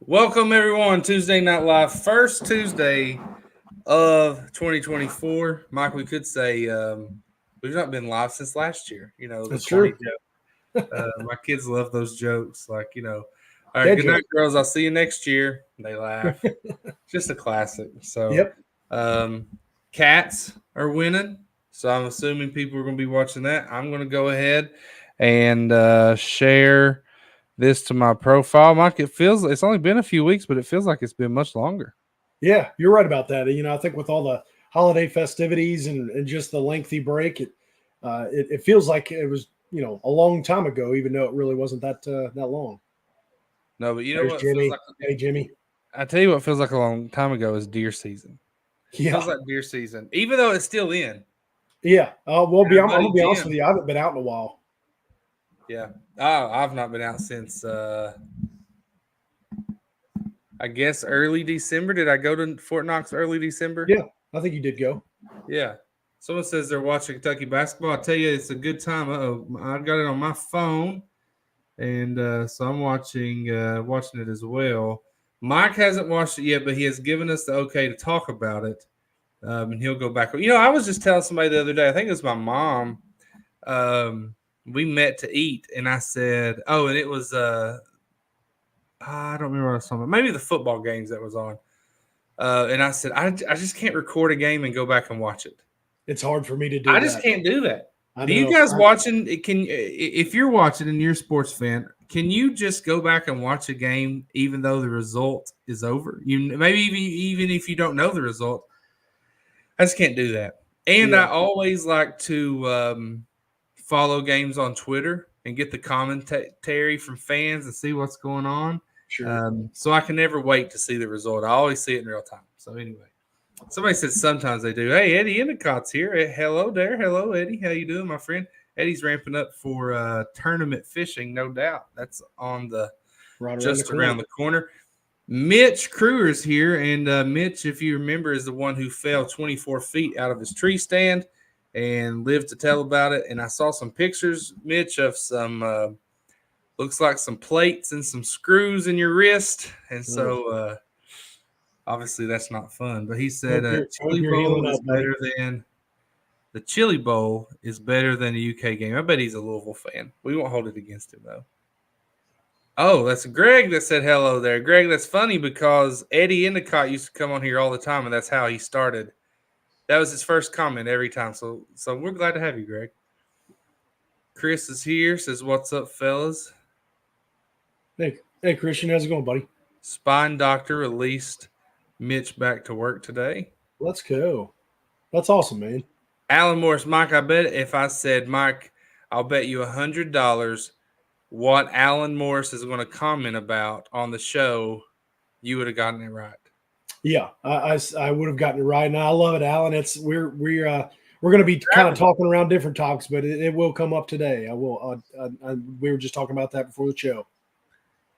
Welcome everyone, Tuesday Night Live, first Tuesday of 2024. Mike, we could say we've not been live since last year. You know, the That's corny true. joke. My kids love those jokes. All right, Dead good night, joke. girls. I'll see you next year. They laugh. Just a classic. So, Yep. um, cats are winning. So I'm assuming people are going to be watching that. I'm going to go ahead and share this to my profile. Mike, it's only been a few weeks, but it feels like it's been much longer. Yeah, you're right about that. I think with all the holiday festivities and just the lengthy break, it feels like it was a long time ago, even though it really wasn't that long. No, but you know There's what feels Jimmy. like Hey, Jimmy. I tell you what feels like a long time ago is deer season. Yeah, Feels like deer season, even though it's still in. yeah. And our I'm buddy gonna be honest with Jim, you. I haven't been out in a while. yeah. Oh, I've not been out since I guess early December. Did I go to Fort Knox early December? Yeah, I think you did go. Yeah. Someone says they're watching Kentucky basketball. I tell you, it's a good time. Oh, I got it on my phone, and so I'm watching it as well. Mike hasn't watched it yet, but he has given us the okay to talk about it. And he'll go back. I was just telling somebody the other day. I think it was my mom. We met to eat, and I said, "Oh, and it was I don't remember what I was talking about. Maybe the football games that was on." And I said, I just can't record a game and go back and watch it. It's hard for me to I do just that. can't do that. I Do you know. guys watching? If you're watching and you're a sports fan, can you just go back and watch a game even though the result is over? You maybe even if you don't know the result. I just can't do that. And I Yeah, always like to follow games on Twitter and get the commentary from fans and see what's going on. sure. So I can never wait to see the result. I always see it in real time. So anyway, somebody said sometimes they do. Hey, Eddie Endicott's here. Hello there. Hello, Eddie. How you doing, my friend? Eddie's ramping up for tournament fishing, no doubt. That's on the Right around the just corner. around the corner. Mitch Kruger's here, and Mitch, if you remember, is the one who fell 24 feet out of his tree stand and lived to tell about it. And I saw some pictures, Mitch, of some looks like some plates and some screws in your wrist, and Oh, so obviously that's not fun. But he said hope you're healing up, buddy. the Chili Bowl is better than a UK game. I bet he's a Louisville fan. We won't hold it against him though. Oh, that's Greg that said hello there. Greg, that's funny because Eddie Endicott used to come on here all the time, and that's how he started. That was his first comment every time. So we're glad to have you, Greg. Chris is here, says, "What's up, fellas?" Hey, Christian, how's it going, buddy? Spine doctor released Mitch back to work today. Let's go. That's awesome, man. Alan Morris, Mike, I bet if I said, Mike, I'll bet you $100 what Alan Morris is going to comment about on the show, you would have gotten it right. Yeah, I would have gotten it right, and I love it, Alan. It's we're going to be kind of talking around different topics, but it will come up today. I will. We were just talking about that before the show.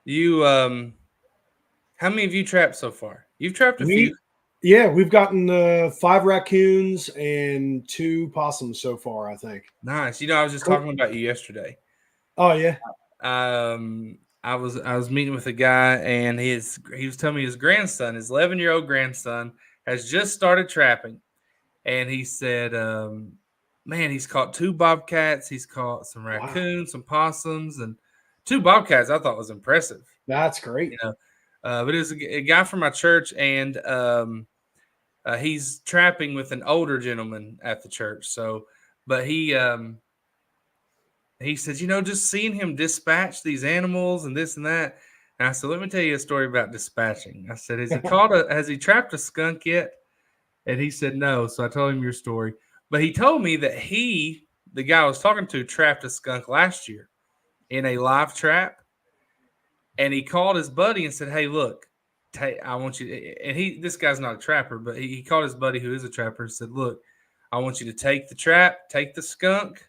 You how many have you trapped so far? You've trapped a few. Yeah, we've gotten 5 raccoons and 2 possums so far, I think. Nice. I was just talking about you yesterday. Oh yeah. I was meeting with a guy, and he was telling me his grandson, his 11-year-old grandson, has just started trapping, and he said, man, he's caught 2 bobcats, he's caught some raccoons, some possums, and 2 bobcats. I thought was impressive. That's great. But it was a guy from my church, and he's trapping with an older gentleman at the church. So, but he says, just seeing him dispatch these animals and this and that. And I said, let me tell you a story about dispatching. I said, has he trapped a skunk yet? And he said, no. So I told him your story. But he told me that the guy I was talking to, trapped a skunk last year in a live trap. And he called his buddy and said, hey, look, I want you to, and this guy's not a trapper, but he called his buddy who is a trapper and said, look, I want you to take the trap, take the skunk,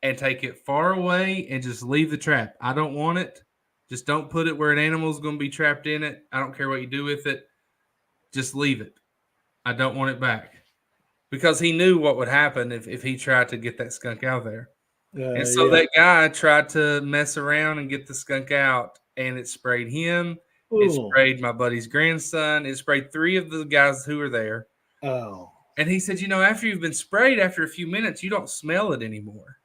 and take it far away and just leave the trap. I don't want it. Just don't put it where an animal's going to be trapped in it. I don't care what you do with it. Just leave it. I don't want it back. Because he knew what would happen if he tried to get that skunk out there. And so that guy tried to mess around and get the skunk out, and it sprayed him. It Ooh. sprayed my buddy's grandson. It sprayed 3 of the guys who were there. Oh. And he said, after you've been sprayed, after a few minutes, you don't smell it anymore.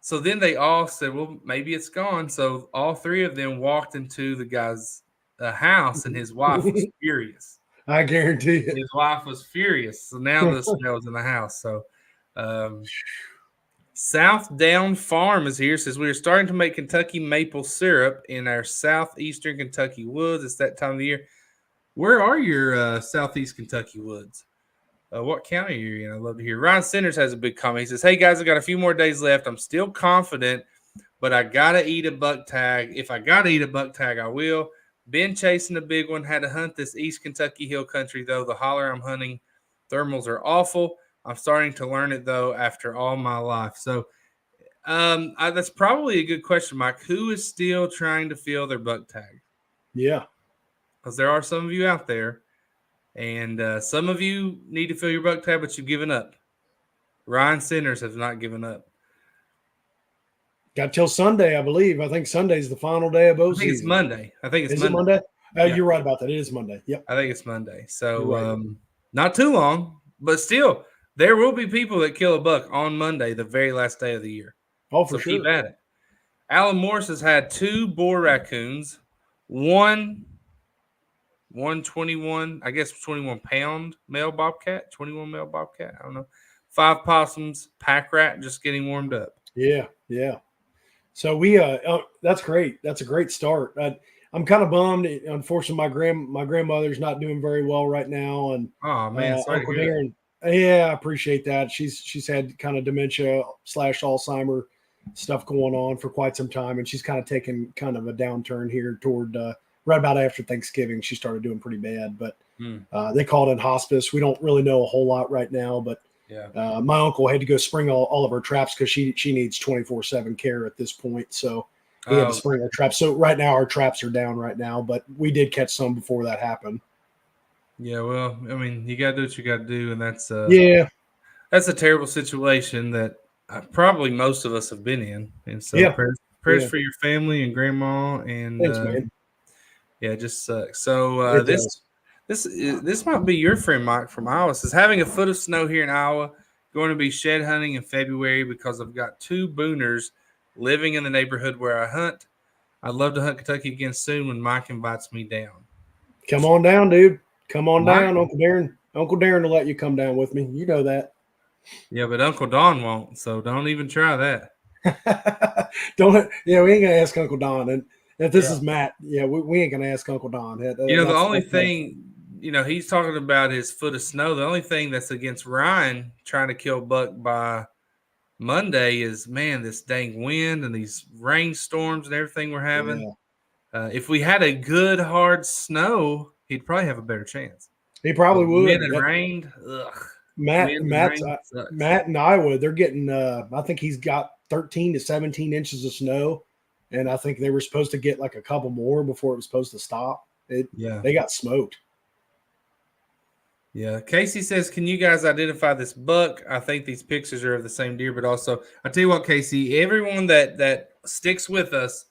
So then they all said, well, maybe it's gone. So all 3 of them walked into the guy's house, and his wife was furious. I guarantee it. His wife was furious. So now the smell's in the house. So South Down Farm is here. Says we are starting to make Kentucky maple syrup in our southeastern Kentucky woods. It's that time of the year. Where are your southeast Kentucky woods? What county are you in? I'd love to hear. Ryan Centers has a big comment. He says, hey, guys, I got a few more days left. I'm still confident, but I got to eat a buck tag. If I got to eat a buck tag, I will. Been chasing a big one. Had to hunt this East Kentucky hill country, though. The holler I'm hunting, thermals are awful. I'm starting to learn it, though, after all my life. So that's probably a good question, Mike. Who is still trying to fill their buck tag? Yeah. Because there are some of you out there. And some of you need to fill your buck tag, but you've given up. Ryan Centers has not given up. Got till Sunday, I believe. I think Sunday's the final day of bow season. It's Monday. I think it's Is Monday. it Monday? Yeah. You're right about that. It is Monday. Yep. I think it's Monday. So right. Not too long, but still, there will be people that kill a buck on Monday, the very last day of the year. Oh, for so sure. Keep at it. Alan Morris has had 2 boar raccoons, one 21, I guess 21-pound male bobcat, 21 male bobcat. I don't know. 5 possums, pack rat, just getting warmed up. Yeah. So we that's great. That's a great start. I'm kind of bummed. Unfortunately, my grandmother's not doing very well right now, and oh man, sorry Uncle to hear Darren. Yeah, I appreciate that. She's had kind of dementia / Alzheimer stuff going on for quite some time, and she's kind of taken kind of a downturn here toward right about after Thanksgiving. She started doing pretty bad, but they called in hospice. We don't really know a whole lot right now, but yeah. My uncle had to go spring all of her traps because she needs 24/7 care at this point. So he had to spring her traps. So right now our traps are down right now, but we did catch some before that happened. Yeah, well, I mean, you got to do what you got to do, and that's that's a terrible situation that probably most of us have been in. And so prayers for your family and grandma, and thanks, man. Yeah, it just sucks. So this might be your friend Mike from Iowa. Says having a foot of snow here in Iowa. Going to be shed hunting in February because I've got 2 booners living in the neighborhood where I hunt. I'd love to hunt Kentucky again soon when Mike invites me down. Come on down, dude. Come on down, Uncle Darren. Uncle Darren will let you come down with me. You know that. Yeah, but Uncle Don won't, so don't even try that. Don't. Yeah, we ain't gonna ask Uncle Don. And if this is Matt, we ain't gonna ask Uncle Don. The only thing, he's talking about his foot of snow. The only thing that's against Ryan trying to kill buck by Monday is, man, this dang wind and these rainstorms and everything we're having. Yeah. If we had a good hard snow, he'd probably have a better chance. He probably would. Wind and rained. Ugh. Matt in Iowa, they're getting. I think he's got 13 to 17 inches of snow, and I think they were supposed to get like a couple more before it was supposed to stop. They got smoked. Yeah, Casey says, can you guys identify this buck? I think these pictures are of the same deer, but also, I tell you what, Casey, everyone that sticks with us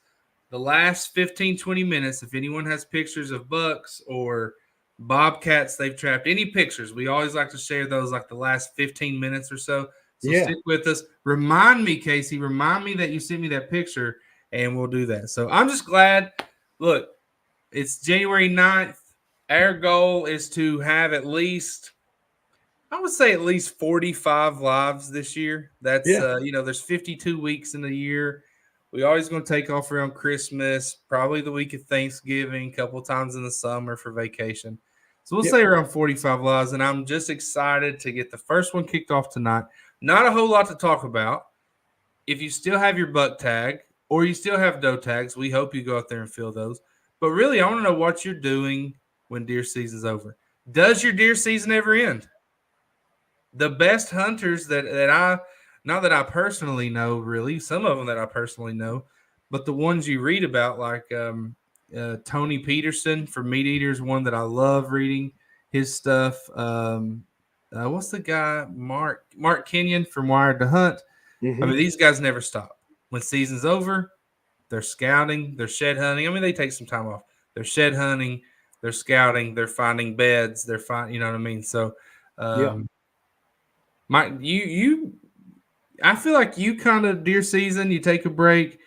the last 15, 20 minutes, if anyone has pictures of bucks or bobcats they've trapped, any pictures, we always like to share those like the last 15 minutes or so. So stick with us. Remind me, Casey, that you sent me that picture, and we'll do that. So I'm just glad. Look, it's January 9th. Our goal is to have at least 45 lives this year. That's, there's 52 weeks in the year. We always going to take off around Christmas, probably the week of Thanksgiving, a couple times in the summer for vacation. So we'll say around 45 lives, and I'm just excited to get the first one kicked off tonight. Not a whole lot to talk about. If you still have your buck tag or you still have doe tags, we hope you go out there and fill those. But really, I want to know what you're doing when deer season's over. Does your deer season ever end? The best hunters that I personally know, really, some of them that I personally know, but the ones you read about, like Tony Peterson from Meat Eaters, one that I love reading his stuff. What's the guy? Mark Kenyon from Wired to Hunt. Mm-hmm. I mean, these guys never stop. When season's over, they're scouting, they're shed hunting. I mean, they take some time off. they're shed hunting, they're scouting, they're finding beds, they're finding, you know what I mean? So, Yeah. I feel like you kind of deer season, you take a break,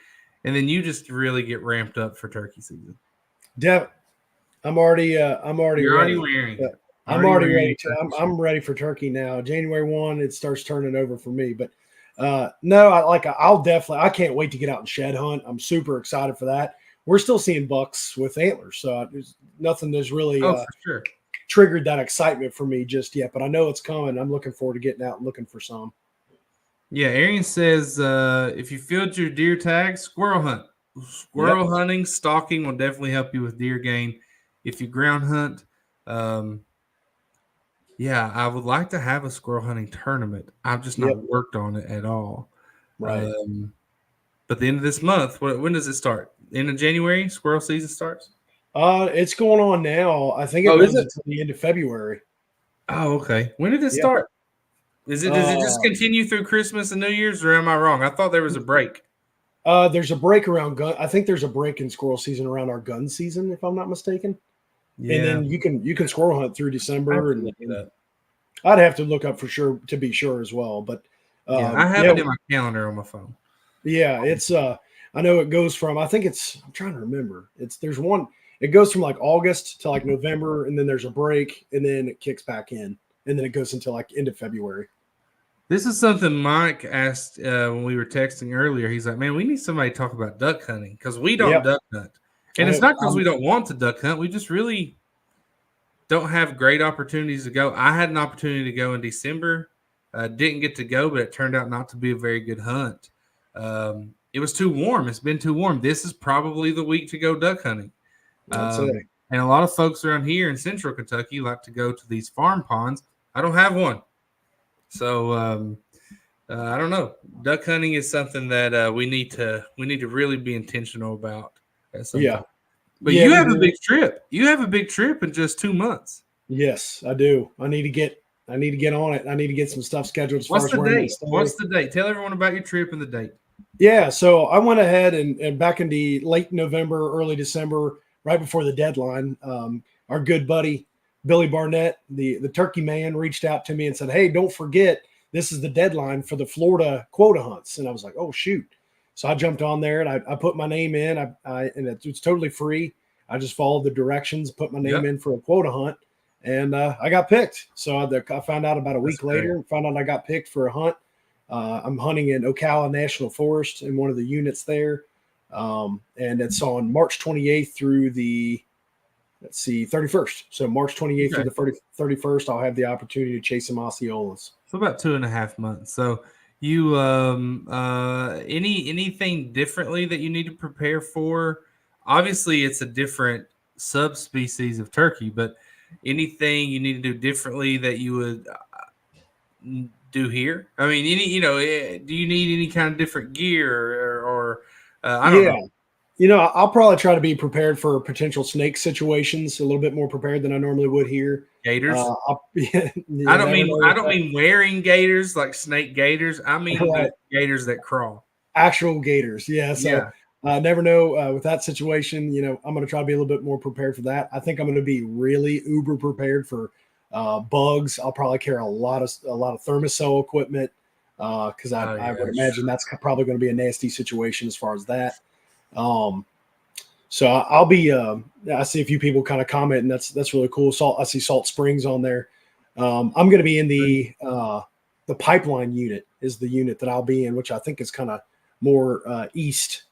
and then you just really get ramped up for turkey season. I'm already You're already ready. wearing it. I'm already ready I'm ready for turkey now. January 1, it starts turning over for me. But no, I can't wait to get out and shed hunt. I'm super excited for that. We're still seeing bucks with antlers, so there's nothing that's really for sure triggered that excitement for me just yet. But I know it's coming. I'm looking forward to getting out and looking for some. Yeah, Arian says if you filled your deer tag, squirrel hunt. Squirrel hunting, stalking will definitely help you with deer gain. If you ground hunt, yeah, I would like to have a squirrel hunting tournament. I've just not worked on it at all. Right. But the end of this month, when does it start? End of January, squirrel season starts? It's going on now. I think it runs until the end of February. Oh, okay. When did it start? Does it just continue through Christmas and New Year's, or am I wrong? I thought there was a break. There's a break around gun. I think there's a break in squirrel season around our gun season, if I'm not mistaken. Yeah. And then you can squirrel hunt through December, and I'd have to look up for sure to be sure as well. But I have it in my calendar on my phone. Yeah, it's I know it goes from I'm trying to remember. It goes from like August to like November, and then there's a break, and then it kicks back in, and then it goes until like end of February. This is something Mike asked when we were texting earlier. He's like, man, we need somebody to talk about duck hunting because we don't duck hunt. And it's not because we don't want to duck hunt. We just really don't have great opportunities to go. I had an opportunity to go in December. Didn't get to go, but it turned out not to be a very good hunt. It was too warm. It's been too warm. This is probably the week to go duck hunting. And a lot of folks around here in central Kentucky like to go to these farm ponds. I don't have one. So I don't know. Duck hunting is something that we need to really be intentional about at some time. But you have a big trip. You have a big trip in just 2 months. Yes, I do. I need to get on it. I need to get some stuff scheduled. What's the date? What's the date? Tell everyone about your trip and the date. Yeah, so I went ahead and back in the late November, early December, right before the deadline, our good buddy Billy Barnett, the turkey man, reached out to me and said, "Hey, don't forget, this is the deadline for the Florida quota hunts." And I was like, "Oh shoot!" So I jumped on there and I put my name in. And it's totally free. I just followed the directions, put my name in for a quota hunt, and I got picked. So I found out about a week later and found out I got picked for a hunt. I'm hunting in Ocala National Forest in one of the units there. And it's on March 28th through the 31st. So March 28th through the 31st, I'll have the opportunity to chase some Osceolas. So about 2.5 months. So you anything differently that you need to prepare for? Obviously, it's a different subspecies of turkey, but anything you need to do differently that you would do here? I mean, do you need any kind of different gear or I don't know. I'll probably try to be prepared for potential snake situations a little bit more prepared than I normally would here. Gators. I don't mean wearing gators like snake gators. I mean gators that crawl. Actual gators. Yeah. So never know with that situation. I'm going to try to be a little bit more prepared for that. I think I'm going to be really uber prepared for bugs. I'll probably carry a lot of Thermacell equipment because I would imagine that's probably going to be a nasty situation as far as that. So I'll be, I see a few people kind of comment, and that's really cool. I see Salt Springs on there. I'm going to be in the pipeline unit is the unit that I'll be in, which I think is kind of more west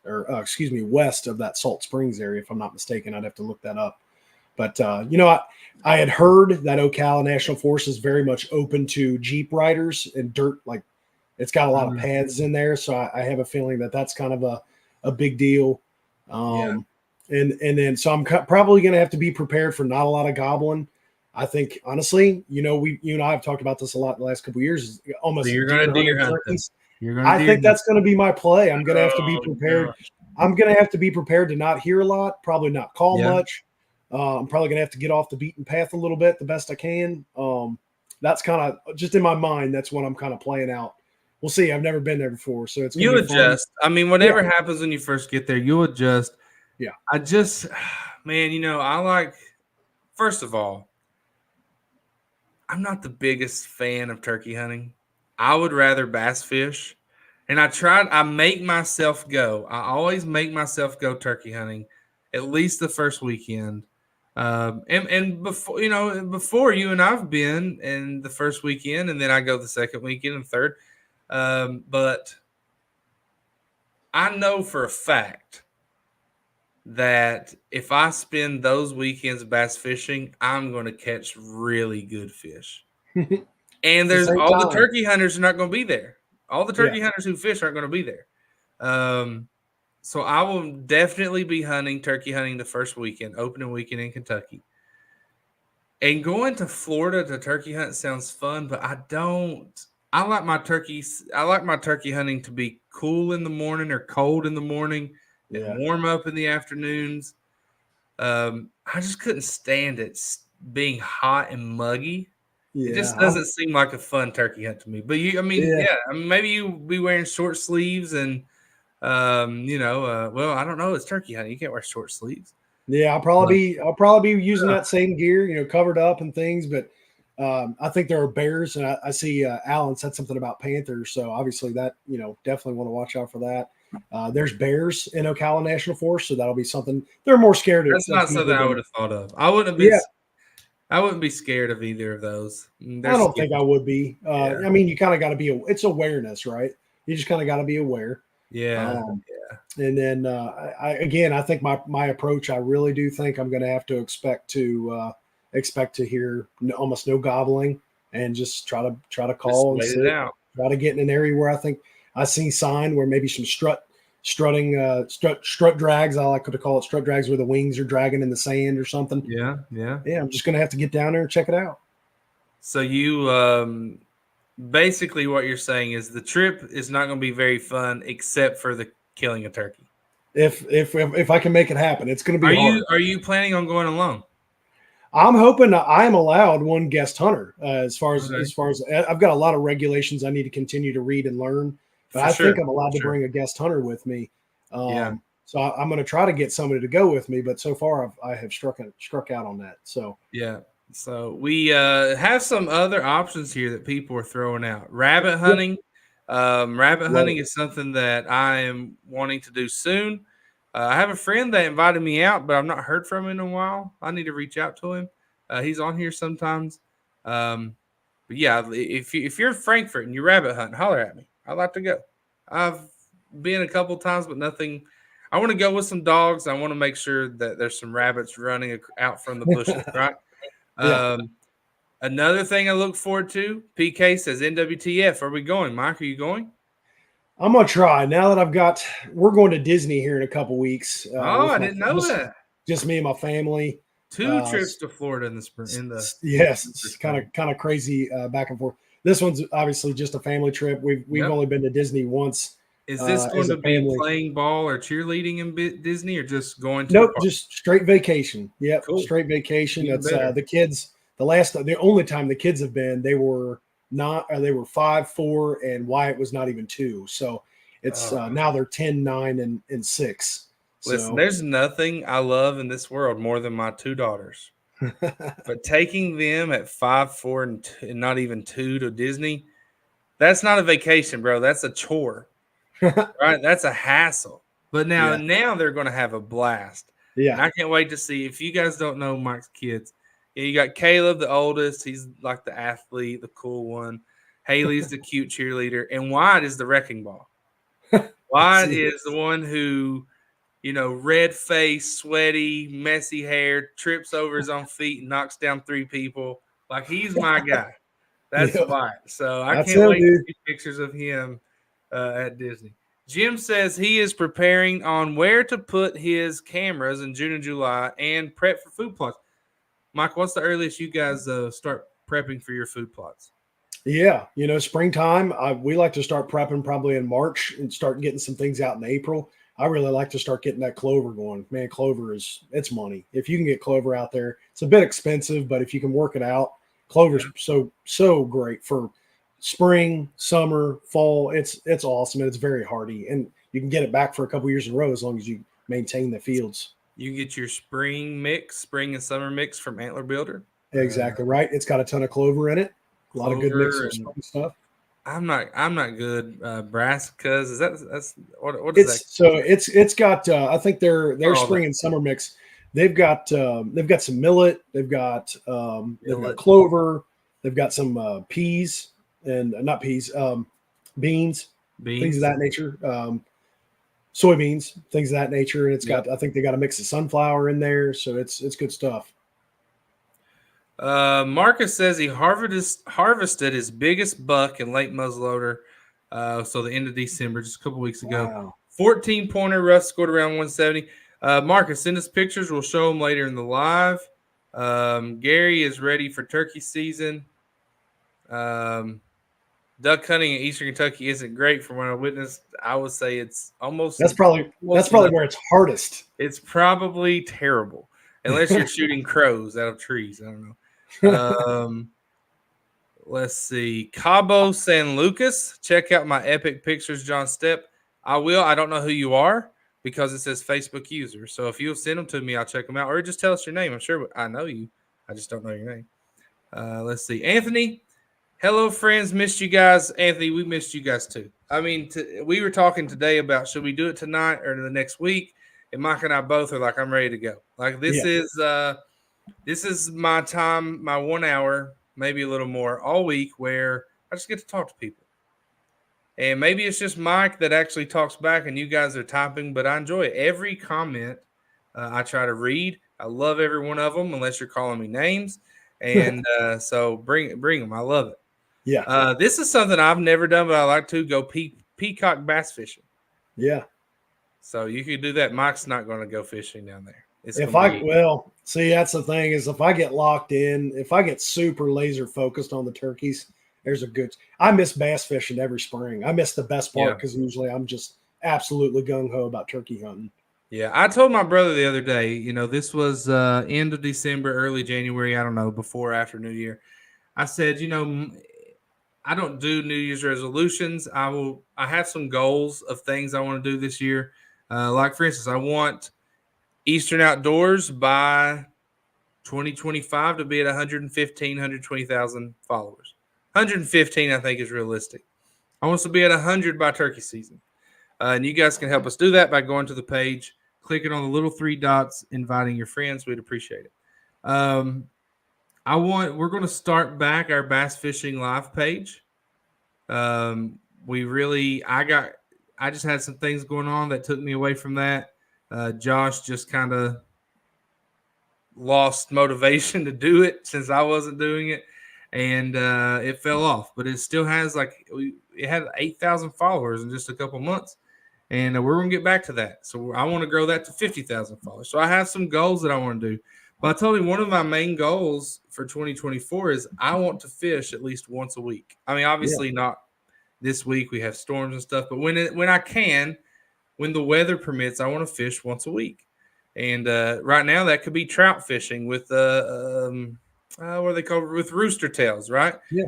of that Salt Springs area. If I'm not mistaken, I'd have to look that up. But, I had heard that Ocala National Forest is very much open to Jeep riders and dirt. Like it's got a lot of paths in there. So I have a feeling that that's kind of a big deal. And then so I'm probably going to have to be prepared for not a lot of gobbling. I think honestly, you and I have talked about this a lot the last couple of years. Almost so you're going to deer hunt. I think that's going to be my play. I'm going to have to be prepared. Gosh. I'm going to have to be prepared to not hear a lot, probably not call much. I'm probably going to have to get off the beaten path a little bit the best I can. That's kind of just in my mind. That's what I'm kind of playing out. We'll see. I've never been there before, so it's you adjust. Fun. I mean, whatever happens when you first get there, you'll adjust. Yeah. Man, first of all, I'm not the biggest fan of turkey hunting. I would rather bass fish. And I make myself go. I always make myself go turkey hunting at least the first weekend. And before you and I've been in the first weekend, and then I go the second weekend and third. But I know for a fact that if I spend those weekends bass fishing, I'm going to catch really good fish. And the same the time. turkey hunters are not going to be there. All the turkey Yeah. hunters who fish aren't going to be there. So I will definitely be turkey hunting the first weekend, opening weekend in Kentucky. And going to Florida to turkey hunt sounds fun, but I like my turkey hunting to be cool in the morning or cold in the morning and warm up in the afternoons. I just couldn't stand it being hot and muggy. Yeah. It just doesn't seem like a fun turkey hunt to me. But maybe you be wearing short sleeves and well, I don't know. It's turkey hunting. You can't wear short sleeves. Yeah, I'll probably be using that same gear, covered up and things. But I think there are bears, and I see Alan said something about panthers. So obviously that definitely want to watch out for that. There's bears in Ocala National Forest, so that'll be something. They're more scared of. That's not something I would have thought of. I wouldn't be scared of either of those. I don't think I would be. I mean, you kind of got to be. It's awareness, right? You just kind of got to be aware. Yeah. And then I think my approach, I really do think I'm going to have to expect to hear almost no gobbling and just try to call and sit, try to get in an area where I think I see sign where maybe some strut drags. I like to call it strut drags where the wings are dragging in the sand or something. Yeah. I'm just going to have to get down there and check it out. So you basically what you're saying is the trip is not going to be very fun except for the killing a turkey. If I can make it happen, it's going to be hard. Are you planning on going alone? I'm hoping I am allowed one guest hunter. As far as I've got a lot of regulations I need to continue to read and learn, but I think I'm allowed to bring a guest hunter with me. So I'm going to try to get somebody to go with me, but so far I have struck out on that. So yeah. So we have some other options here that people are throwing out. Rabbit hunting. Rabbit hunting is something that I am wanting to do soon. I have a friend that invited me out, but I've not heard from him in a while. I need to reach out to him. He's on here sometimes. But yeah, if you're in Frankfort and you rabbit hunt, holler at me. I'd like to go. I've been a couple times, but nothing. I want to go with some dogs. I want to make sure that there's some rabbits running out from the bushes, right? Another thing I look forward to, PK says NWTF. Are we going? Mike, are you going? I'm going to try. Now that we're going to Disney here in a couple weeks. I didn't know that. Just me and my family. 2 trips to Florida in the spring. Yes, it's kind of crazy back and forth. This one's obviously just a family trip. We've only been to Disney once. Is this going to be playing ball or cheerleading in Disney, or just going to? Nope, just straight vacation. Yep, cool. Straight vacation. That's the kids. The only time the kids have been, they were 5, 4, and Wyatt was not even 2. So it's now they're 10, 9, and 6. Listen, there's nothing I love in this world more than my 2 daughters. But taking them at 5, 4, and not even 2 to Disney, that's not a vacation, bro. That's a chore. Right? That's a hassle. But now they're going to have a blast. Yeah. And I can't wait to see. If you guys don't know Mike's kids, you got Caleb, the oldest. He's like the athlete, the cool one. Haley's the cute cheerleader. And Wyatt is the wrecking ball. Wyatt is the one who, red face, sweaty, messy hair, trips over his own feet and knocks down 3 people. Like, he's my guy. That's Wyatt. So I can't wait to see pictures of him at Disney. Jim says he is preparing on where to put his cameras in June and July and prep for food plots. Mike, what's the earliest you guys start prepping for your food plots? Yeah, springtime. We like to start prepping probably in March and start getting some things out in April. I really like to start getting that clover going. Man, clover it's money. If you can get clover out there, it's a bit expensive, but if you can work it out, clover's so great for spring, summer, fall. It's awesome, and it's very hardy, and you can get it back for a couple years in a row as long as you maintain the fields. You can get your spring and summer mix from Antler Builder. Exactly right. It's got a ton of clover in it. A lot of good mix of spring stuff. I'm not good. Brassicas, that's what is that? So it's got I think their spring that. and summer mix. They've got some millet. They've got clover. They've got some peas and not peas, beans, things of that nature. Soybeans, things of that nature. And it's got I think they got a mix of sunflower in there, so it's good stuff. Marcus says he harvested his biggest buck in late muzzleloader. So the end of December, just a couple weeks ago. Wow. 14-pointer, rough, scored around 170. Marcus, send us pictures. We'll show them later in the live. Gary is ready for turkey season. Duck hunting in Eastern Kentucky isn't great from what I witnessed. I would say it's almost that's probably where it's hardest. It's probably terrible unless you're shooting crows out of trees. I don't know. Let's see. Cabo San Lucas. Check out my epic pictures, John Stepp. I will. I don't know who you are because it says Facebook user. So if you'll send them to me, I'll check them out. Or just tell us your name. I'm sure I know you. I just don't know your name. Let's see. Anthony. Hello, friends. Missed you guys. Anthony, we missed you guys too. I mean, we were talking today about should we do it tonight or the next week? And Mike and I both are like, I'm ready to go. Like this is my time, my 1 hour, maybe a little more all week where I just get to talk to people. And maybe it's just Mike that actually talks back and you guys are typing, but I enjoy it. Every comment I try to read. I love every one of them unless you're calling me names. And so bring them. I love it. Yeah. This is something I've never done, but I like to go peacock bass fishing. Yeah. So you could do that. Mike's not going to go fishing down there. See, that's the thing is if I get locked in, if I get super laser focused on the turkeys, I miss bass fishing every spring. I miss the best part because usually I'm just absolutely gung ho about turkey hunting. Yeah, I told my brother the other day, this was end of December, early January, I don't know, before or after New Year. I said, I don't do New Year's resolutions. I have some goals of things I want to do this year. Like, for instance, I want Eastern Outdoors by 2025 to be at 115, 120,000 followers. 115, I think, is realistic. I want us to be at 100 by turkey season. And you guys can help us do that by going to the page, clicking on the little 3 dots, inviting your friends. We'd appreciate it. We're going to start back our bass fishing live page. I just had some things going on that took me away from that. Josh just kind of lost motivation to do it since I wasn't doing it, and it fell off. But it still has it had 8,000 followers in just a couple months, and we're gonna get back to that. So I want to grow that to 50,000 followers. So I have some goals that I want to do. But I told him one of my main goals for 2024 is I want to fish at least once a week. I mean, obviously not this week. We have storms and stuff, but when I can, when the weather permits, I want to fish once a week. And right now that could be trout fishing with what are they called? With rooster tails, right? Yeah.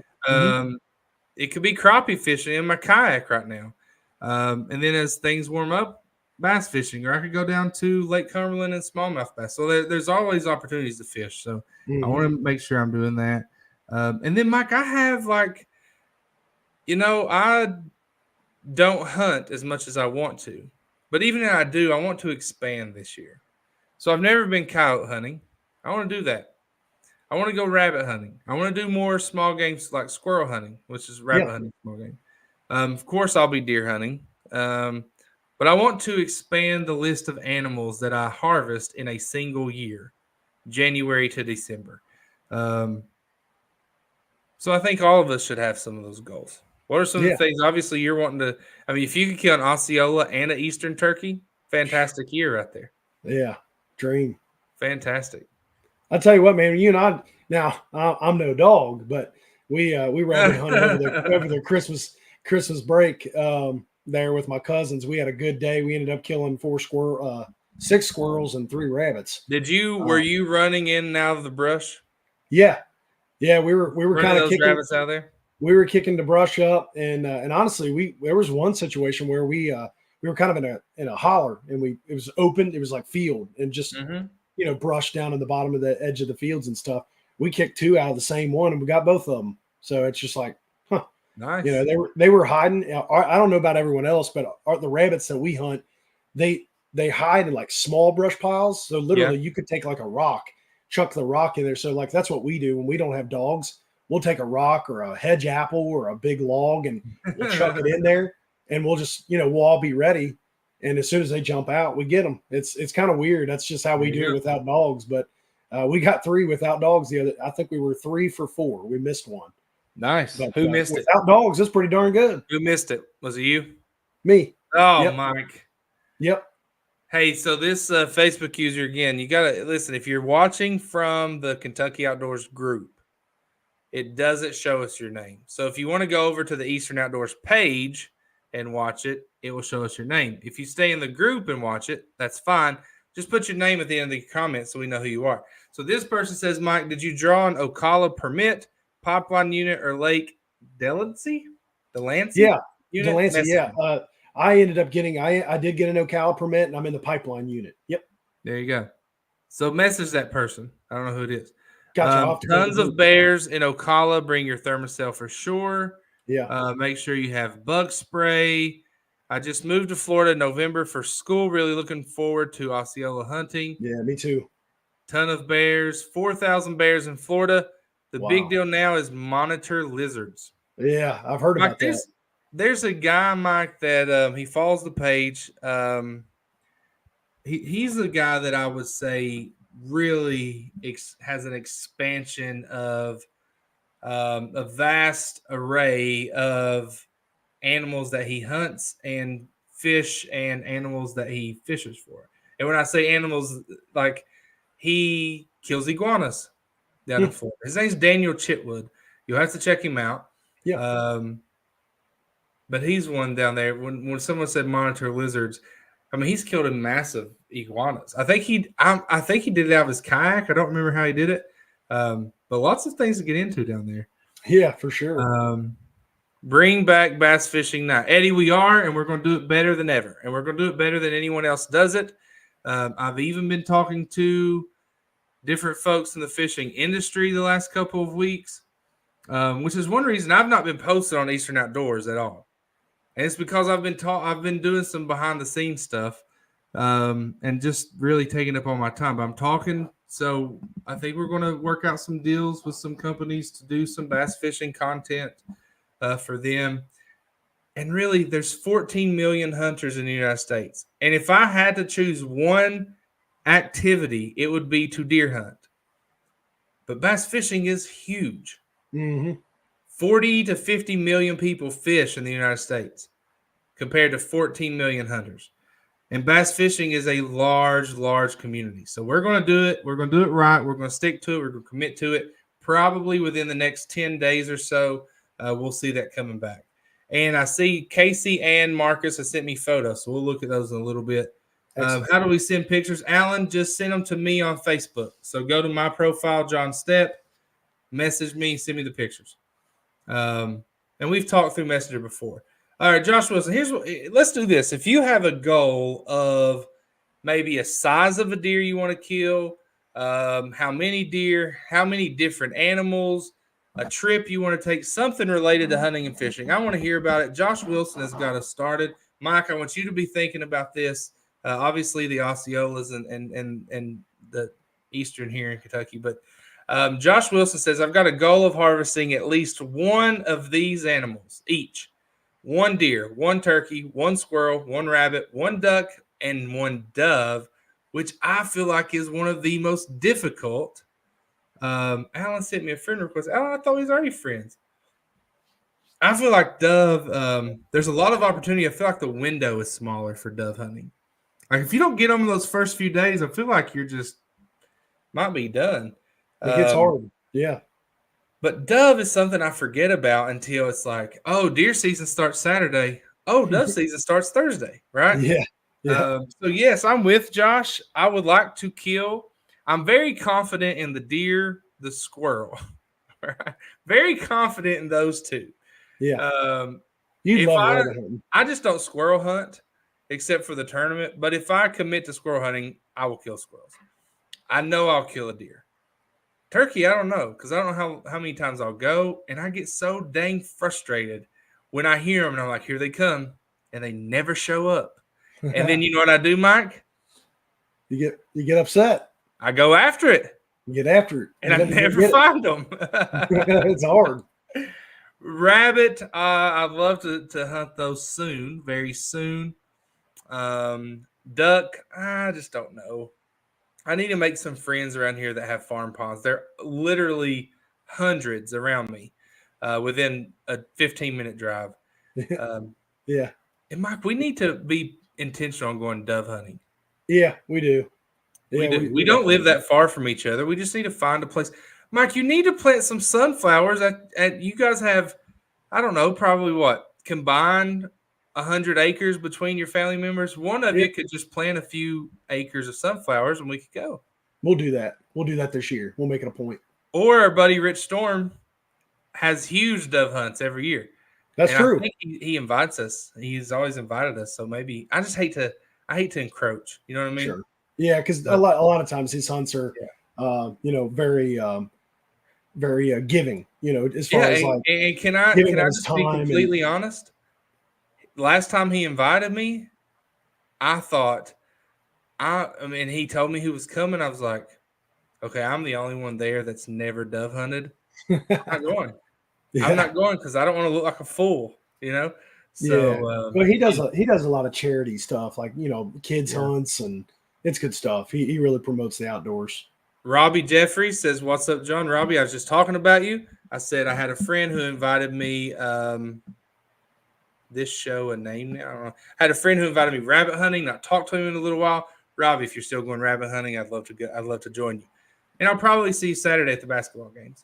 It could be crappie fishing in my kayak right now. And then as things warm up, bass fishing, or I could go down to Lake Cumberland and smallmouth bass. So there's always opportunities to fish. So I want to make sure I'm doing that. And then, Mike, I have I don't hunt as much as I want to. But even if I do, I want to expand this year. So I've never been coyote hunting. I want to do that. I want to go rabbit hunting. I want to do more small games like squirrel hunting, which is rabbit hunting small game. Of course, I'll be deer hunting. But I want to expand the list of animals that I harvest in a single year, January to December. So I think all of us should have some of those goals. What are some of the things? Obviously, you're wanting to – I mean, if you could kill an Osceola and an Eastern turkey, fantastic year right there. Yeah, dream. Fantastic. I'll tell you what, man, you and I – now, I'm no dog, but we rabbit hunted over the Christmas break there with my cousins. We had a good day. We ended up killing 6 squirrels and 3 rabbits. Were you running in and out of the brush? Yeah. Yeah, we were kind of kicking rabbits out there. We were kicking the brush up, and honestly, there was one situation where we we were kind of in a holler, and it was open. It was like field and just Mm-hmm. brush down in the bottom of the edge of the fields and stuff. We kicked 2 out of the same one, and we got both of them. So it's just like, huh, Nice. they were hiding. I don't know about everyone else, but the rabbits that we hunt, they hide in like small brush piles. So literally, you could take like a rock, chuck the rock in there. So like that's what we do when we don't have dogs. We'll take a rock or a hedge apple or a big log, and we'll chuck it in there, and we'll just we'll all be ready. And as soon as they jump out, we get them. It's kind of weird. That's just how we do it without dogs. But we got 3 without dogs the other. I think we were 3 for 4. We missed one. Nice. But, Who missed it? Without dogs, that's pretty darn good. Who missed it? Was it you? Me. Oh, Yep. Mike. Yep. Hey, so this Facebook user again, you got to listen. If you're watching from the Kentucky Outdoors group, it doesn't show us your name. So if you want to go over to the Eastern Outdoors page and watch it, it will show us your name. If you stay in the group and watch it, that's fine. Just put your name at the end of the comment so we know who you are. So this person says, Mike, did you draw an Ocala permit, pipeline unit, or Lake Delancey? Yeah. Unit? Delancey, yeah. I ended up getting I did get an Ocala permit, and I'm in the pipeline unit. Yep. There you go. So message that person. I don't know who it is. Gotcha. Tons of bears in Ocala. Bring your Thermacell for sure. Yeah. Make sure you have bug spray. I just moved to Florida in November for school. Really looking forward to Osceola hunting. Yeah, me too. Ton of bears. 4,000 bears in Florida. The big deal now is monitor lizards. Yeah, I've heard about that. There's a guy, Mike, that he follows the page. He's the guy that I would say really has an expansion of a vast array of animals that he hunts and fish and animals that he fishes for. And when I say animals, like he kills iguanas down in Florida. His name's Daniel Chitwood. You'll have to check him out. Yeah. But he's one down there. When someone said monitor lizards, I mean, he's killed a massive iguanas. I think he did it out of his kayak. I don't remember how he did it. But lots of things to get into down there. Yeah, for sure. Bring back bass fishing night. Eddie, we are, and we're going to do it better than ever. And we're going to do it better than anyone else does it. I've even been talking to different folks in the fishing industry the last couple of weeks, which is one reason I've not been posted on Eastern Outdoors at all. And it's because I've been doing some behind the scenes stuff, and just really taking up all my time. But I'm talking, so I think we're going to work out some deals with some companies to do some bass fishing content for them. And really, there's 14 million hunters in the United States. And if I had to choose one activity, it would be to deer hunt. But bass fishing is huge. Mm-hmm. 40 to 50 million people fish in the United States compared to 14 million hunters. And bass fishing is a large, large community. So we're going to do it. We're going to do it right. We're going to stick to it. We're going to commit to it. Probably within the next 10 days or so, we'll see that coming back. And I see Casey and Marcus have sent me photos, so we'll look at those in a little bit. How do we send pictures? Alan, just send them to me on Facebook. So go to my profile, John Stepp, message me, send me the pictures. And we've talked through Messenger before. All right, Josh Wilson, let's do this. If you have a goal of maybe a size of a deer you want to kill, how many deer, how many different animals, a trip you want to take, something related to hunting and fishing, I want to hear about it. Josh Wilson has got us started. Mike, I want you to be thinking about this. Obviously, the Osceolas and the Eastern here in Kentucky, but Josh Wilson says, I've got a goal of harvesting at least one of these animals each. 1 deer, 1 turkey, 1 squirrel, 1 rabbit, 1 duck, and 1 dove, which I feel like is one of the most difficult. Alan sent me a friend request. Alan, I thought we was already friends. I feel like dove, there's a lot of opportunity. I feel like the window is smaller for dove hunting. Like if you don't get them in those first few days, I feel like you're just might be done. It gets hard. Yeah. But dove is something I forget about until it's like, oh, deer season starts Saturday. Oh, dove season starts Thursday, right? Yeah. So, yes, I'm with Josh. I would like to kill. I'm very confident in the deer, the squirrel. Right? Very confident in those two. Yeah. You love rabbit hunting. I just don't squirrel hunt. except for the tournament. But if I commit to squirrel hunting, I will kill squirrels. I know I'll kill a deer. Turkey, I don't know, because I don't know how many times I'll go, and I get so dang frustrated when I hear them, and I'm like, here they come, and they never show up. And then you know what I do, Mike? You get upset. I go after it. You get after it. And I never find them. It's hard. Rabbit, I'd love to hunt those soon, very soon. Duck, I just don't know. I need to make some friends around here that have farm ponds. There are literally hundreds around me within a 15-minute drive. Yeah. And Mike, we need to be intentional on going dove hunting. Yeah, we do. Yeah, we don't live that far from each other. We just need to find a place. Mike, you need to plant some sunflowers. You guys have, I don't know, probably what, combined 100 acres between your family members. One of you could just plant a few acres of sunflowers and we could go. We'll do that. We'll do that this year. We'll make it a point. Or our buddy Rich Storm has huge dove hunts every year. That's true. I think he invites us. He's always invited us. So maybe I hate to encroach. You know what I mean? Sure. Yeah, because a lot of times his hunts are, very, very giving. As far as like. And can I just be completely honest? Last time he invited me, I thought, I mean, he told me he was coming. I was like, okay, I'm the only one there that's never dove hunted. I'm not going. Yeah. I'm not going because I don't want to look like a fool, So, but he does a lot of charity stuff, like kids hunts, and it's good stuff. He really promotes the outdoors. Robbie Jeffrey says, "What's up, John? Robbie, I was just talking about you. I said I had a friend who invited me. This show a name now. I don't know. I had a friend who invited me rabbit hunting. Not talked to him in a little while. Robbie, if you're still going rabbit hunting, I'd love to go. I'd love to join you, and I'll probably see you Saturday at the basketball games."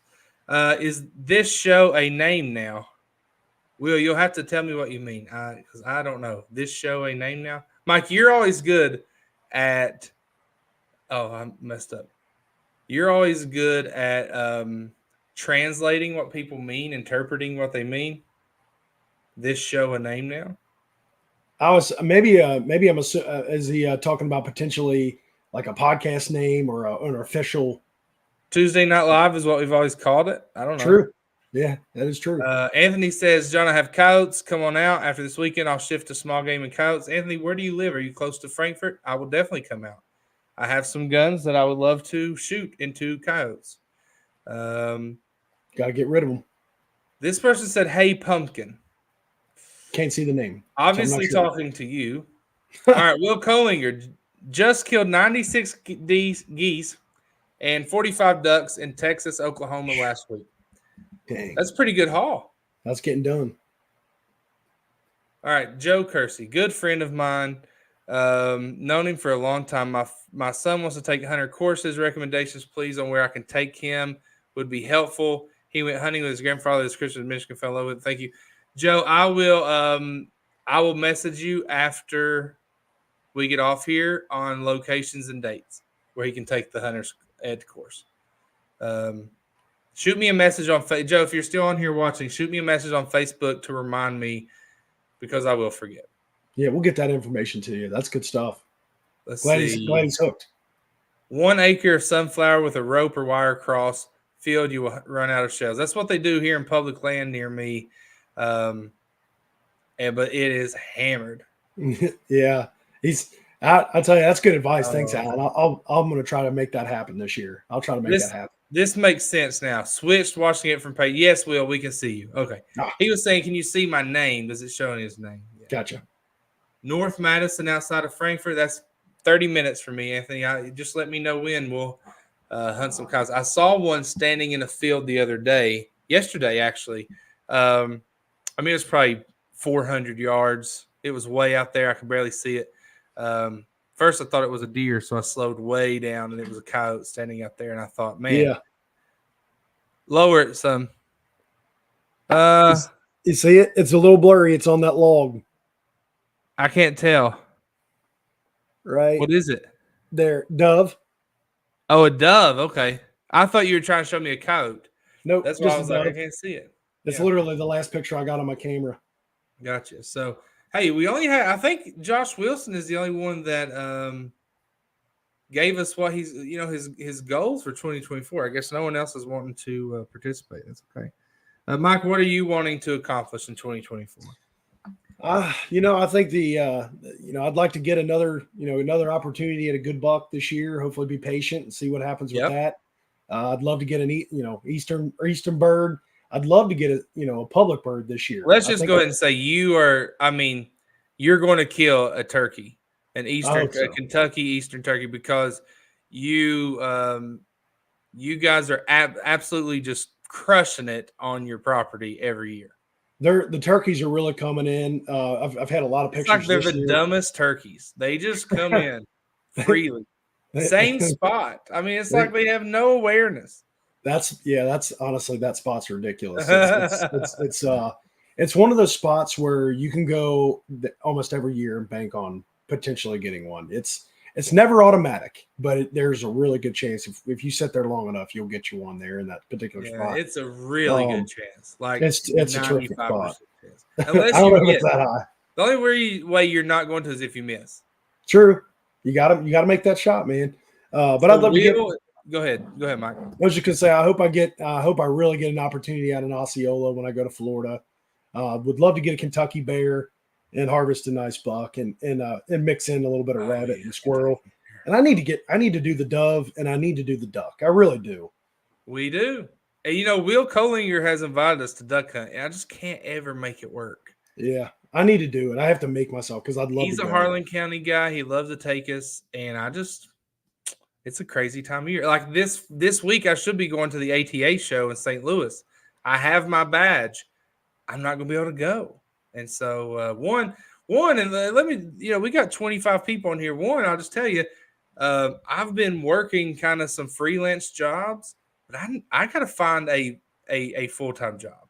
Is this show a name now? Will, you'll have to tell me what you mean, because I don't know. This show a name now? Mike, you're always good at – oh, I messed up. You're always good at translating what people mean, interpreting what they mean. This show a name now? I was maybe I'm is he talking about potentially like a podcast name or an official – Tuesday Night Live is what we've always called it. I don't know. True. Yeah, that is true. Anthony says, John, I have coyotes. Come on out. After this weekend, I'll shift to small game and coyotes. Anthony, where do you live? Are you close to Frankfort? I will definitely come out. I have some guns that I would love to shoot into coyotes. Got to get rid of them. This person said, hey, pumpkin. Can't see the name. Obviously talking to you. All right, Will Kohlinger just killed 96 geese and 45 ducks in Texas, Oklahoma last week. Dang. That's a pretty good haul. That's getting done. All right, Joe Kersey, good friend of mine. Known him for a long time. My son wants to take 100 courses. Recommendations, please, on where I can take him would be helpful. He went hunting with his grandfather this Christmas in Michigan. Fell in love with it. Thank you, Joe. I will message you after we get off here on locations and dates where he can take the hunter's ed course. Shoot me a message on Facebook. Joe, if you're still on here watching, shoot me a message on Facebook to remind me because I will forget. Yeah, we'll get that information to you. That's good stuff. Glad he's hooked. 1 acre of sunflower with a rope or wire across field, you will run out of shells. That's what they do here in public land near me. But it is hammered. Yeah. I'll tell you, that's good advice. Thanks, Alan. I'm going to try to make that happen this year. I'll try to make that happen. This makes sense now. Switched, watching it from page. Yes, Will, we can see you. Okay. He was saying, can you see my name? Does it show in his name? Yeah. Gotcha. North Madison outside of Frankfort. That's 30 minutes for me, Anthony. Just let me know when we'll hunt some cows. I saw one standing in a field the other day, yesterday actually. It was probably 400 yards. It was way out there. I could barely see it. First I thought it was a deer, so I slowed way down, and it was a coyote standing out there. And I thought, man, lower it some. You see it? It's a little blurry. It's on that log. I can't tell. Right. What is it? There, dove. Oh, a dove. Okay. I thought you were trying to show me a coyote. Nope. That's why I was like, I can't see it. It's literally the last picture I got on my camera. Gotcha. So, Hey, we only had. I think Josh Wilson is the only one that gave us what he's his goals for 2024. I guess no one else is wanting to participate. That's okay. Mike, what are you wanting to accomplish in 2024? I think I'd like to get another opportunity at a good buck this year. Hopefully, be patient and see what happens with that. I'd love to get an eastern bird. I'd love to get a public bird this year. Let's just go ahead and say you are. I mean, you're going to kill a turkey, Kentucky eastern turkey, because you guys are absolutely just crushing it on your property every year. The turkeys are really coming in. I've had a lot of pictures. It's like they're the dumbest turkeys. They just come in freely. Same spot. I mean, it's like they have no awareness. That's honestly, that spot's ridiculous. It's one of those spots where you can go almost every year and bank on potentially getting one. It's never automatic, but there's a really good chance if you sit there long enough, you'll get you one there in that particular spot. It's a really good chance. Like it's a terrific spot. Unless I don't know if it's that high. The only way you're not going to is if you miss. True. You gotta make that shot, man. But I'd love to get. Go ahead, Mike. I was just gonna say, I hope I really get an opportunity out in Osceola when I go to Florida. Would love to get a Kentucky bear and harvest a nice buck and mix in a little bit of rabbit and squirrel. And I need to do the dove and I need to do the duck. I really do. We do. And Will Collinger has invited us to duck hunt, and I just can't ever make it work. Yeah, I need to do it. I have to make myself because I'd love. He's a Harlan County guy. He loves to take us, and it's a crazy time of year. Like this week, I should be going to the ATA show in St. Louis. I have my badge. I'm not going to be able to go. And so and let me, we got 25 people on here. One, I'll just tell you, I've been working kind of some freelance jobs, but I got to find a full-time job.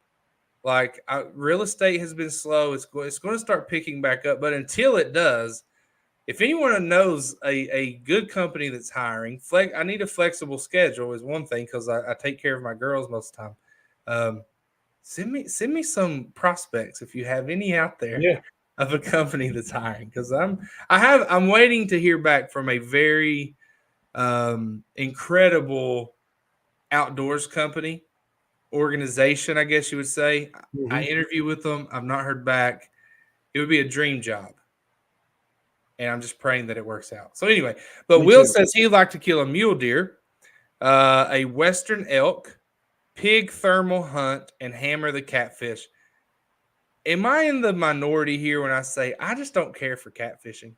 Like real estate has been slow. It's going to start picking back up. But until it does, if anyone knows a good company that's hiring, I need a flexible schedule is one thing because I take care of my girls most of the time. Send me some prospects if you have any out there of a company that's hiring, because I'm waiting to hear back from a very incredible outdoors company organization, I guess you would say. Mm-hmm. I interview with them. I've not heard back. It would be a dream job. And I'm just praying that it works out. So anyway, but Will says he'd like to kill a mule deer, a western elk, pig thermal hunt, and hammer the catfish. Am I in the minority here when I say I just don't care for catfishing?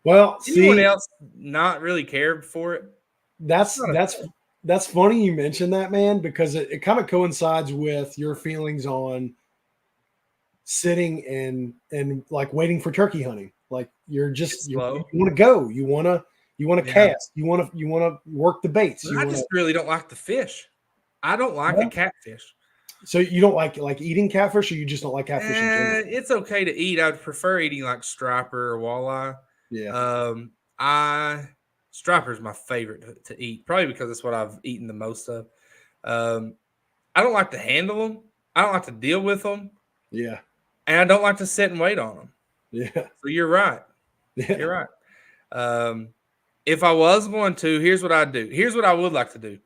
Well, anyone else not really care for it? That's funny you mentioned that, man, because it kind of coincides with your feelings on sitting and like waiting for turkey hunting. Like you want to go, you want to cast, you want to work the baits. I just really don't like the fish. I don't like a catfish. So you don't like eating catfish, or you just don't like catfish in general? It's okay to eat. I would prefer eating like striper or walleye. Yeah. Striper is my favorite to eat, probably because that's what I've eaten the most of. I don't like to handle them. I don't like to deal with them. Yeah. And I don't like to sit and wait on them. Yeah. So you're right. Yeah. You're right. If I was going to, here's what I'd do. Here's what I would like to do.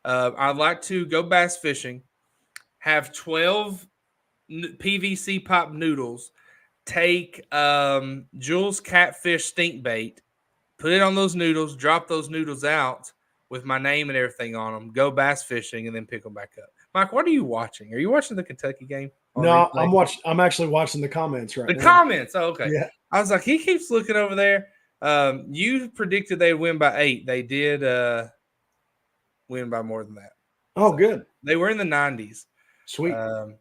I'd like to go bass fishing, have 12 PVC pop noodles, take Jules Catfish stink bait, put it on those noodles, drop those noodles out with my name and everything on them, go bass fishing, and then pick them back up. Mike, what are you watching? Are you watching the Kentucky game? No, I'm actually watching the comments right now. The comments. Oh, okay. Yeah. I was like, he keeps looking over there. You predicted they'd win by 8. They did win by more than that. Oh, so good. They were in the 90s. Sweet. And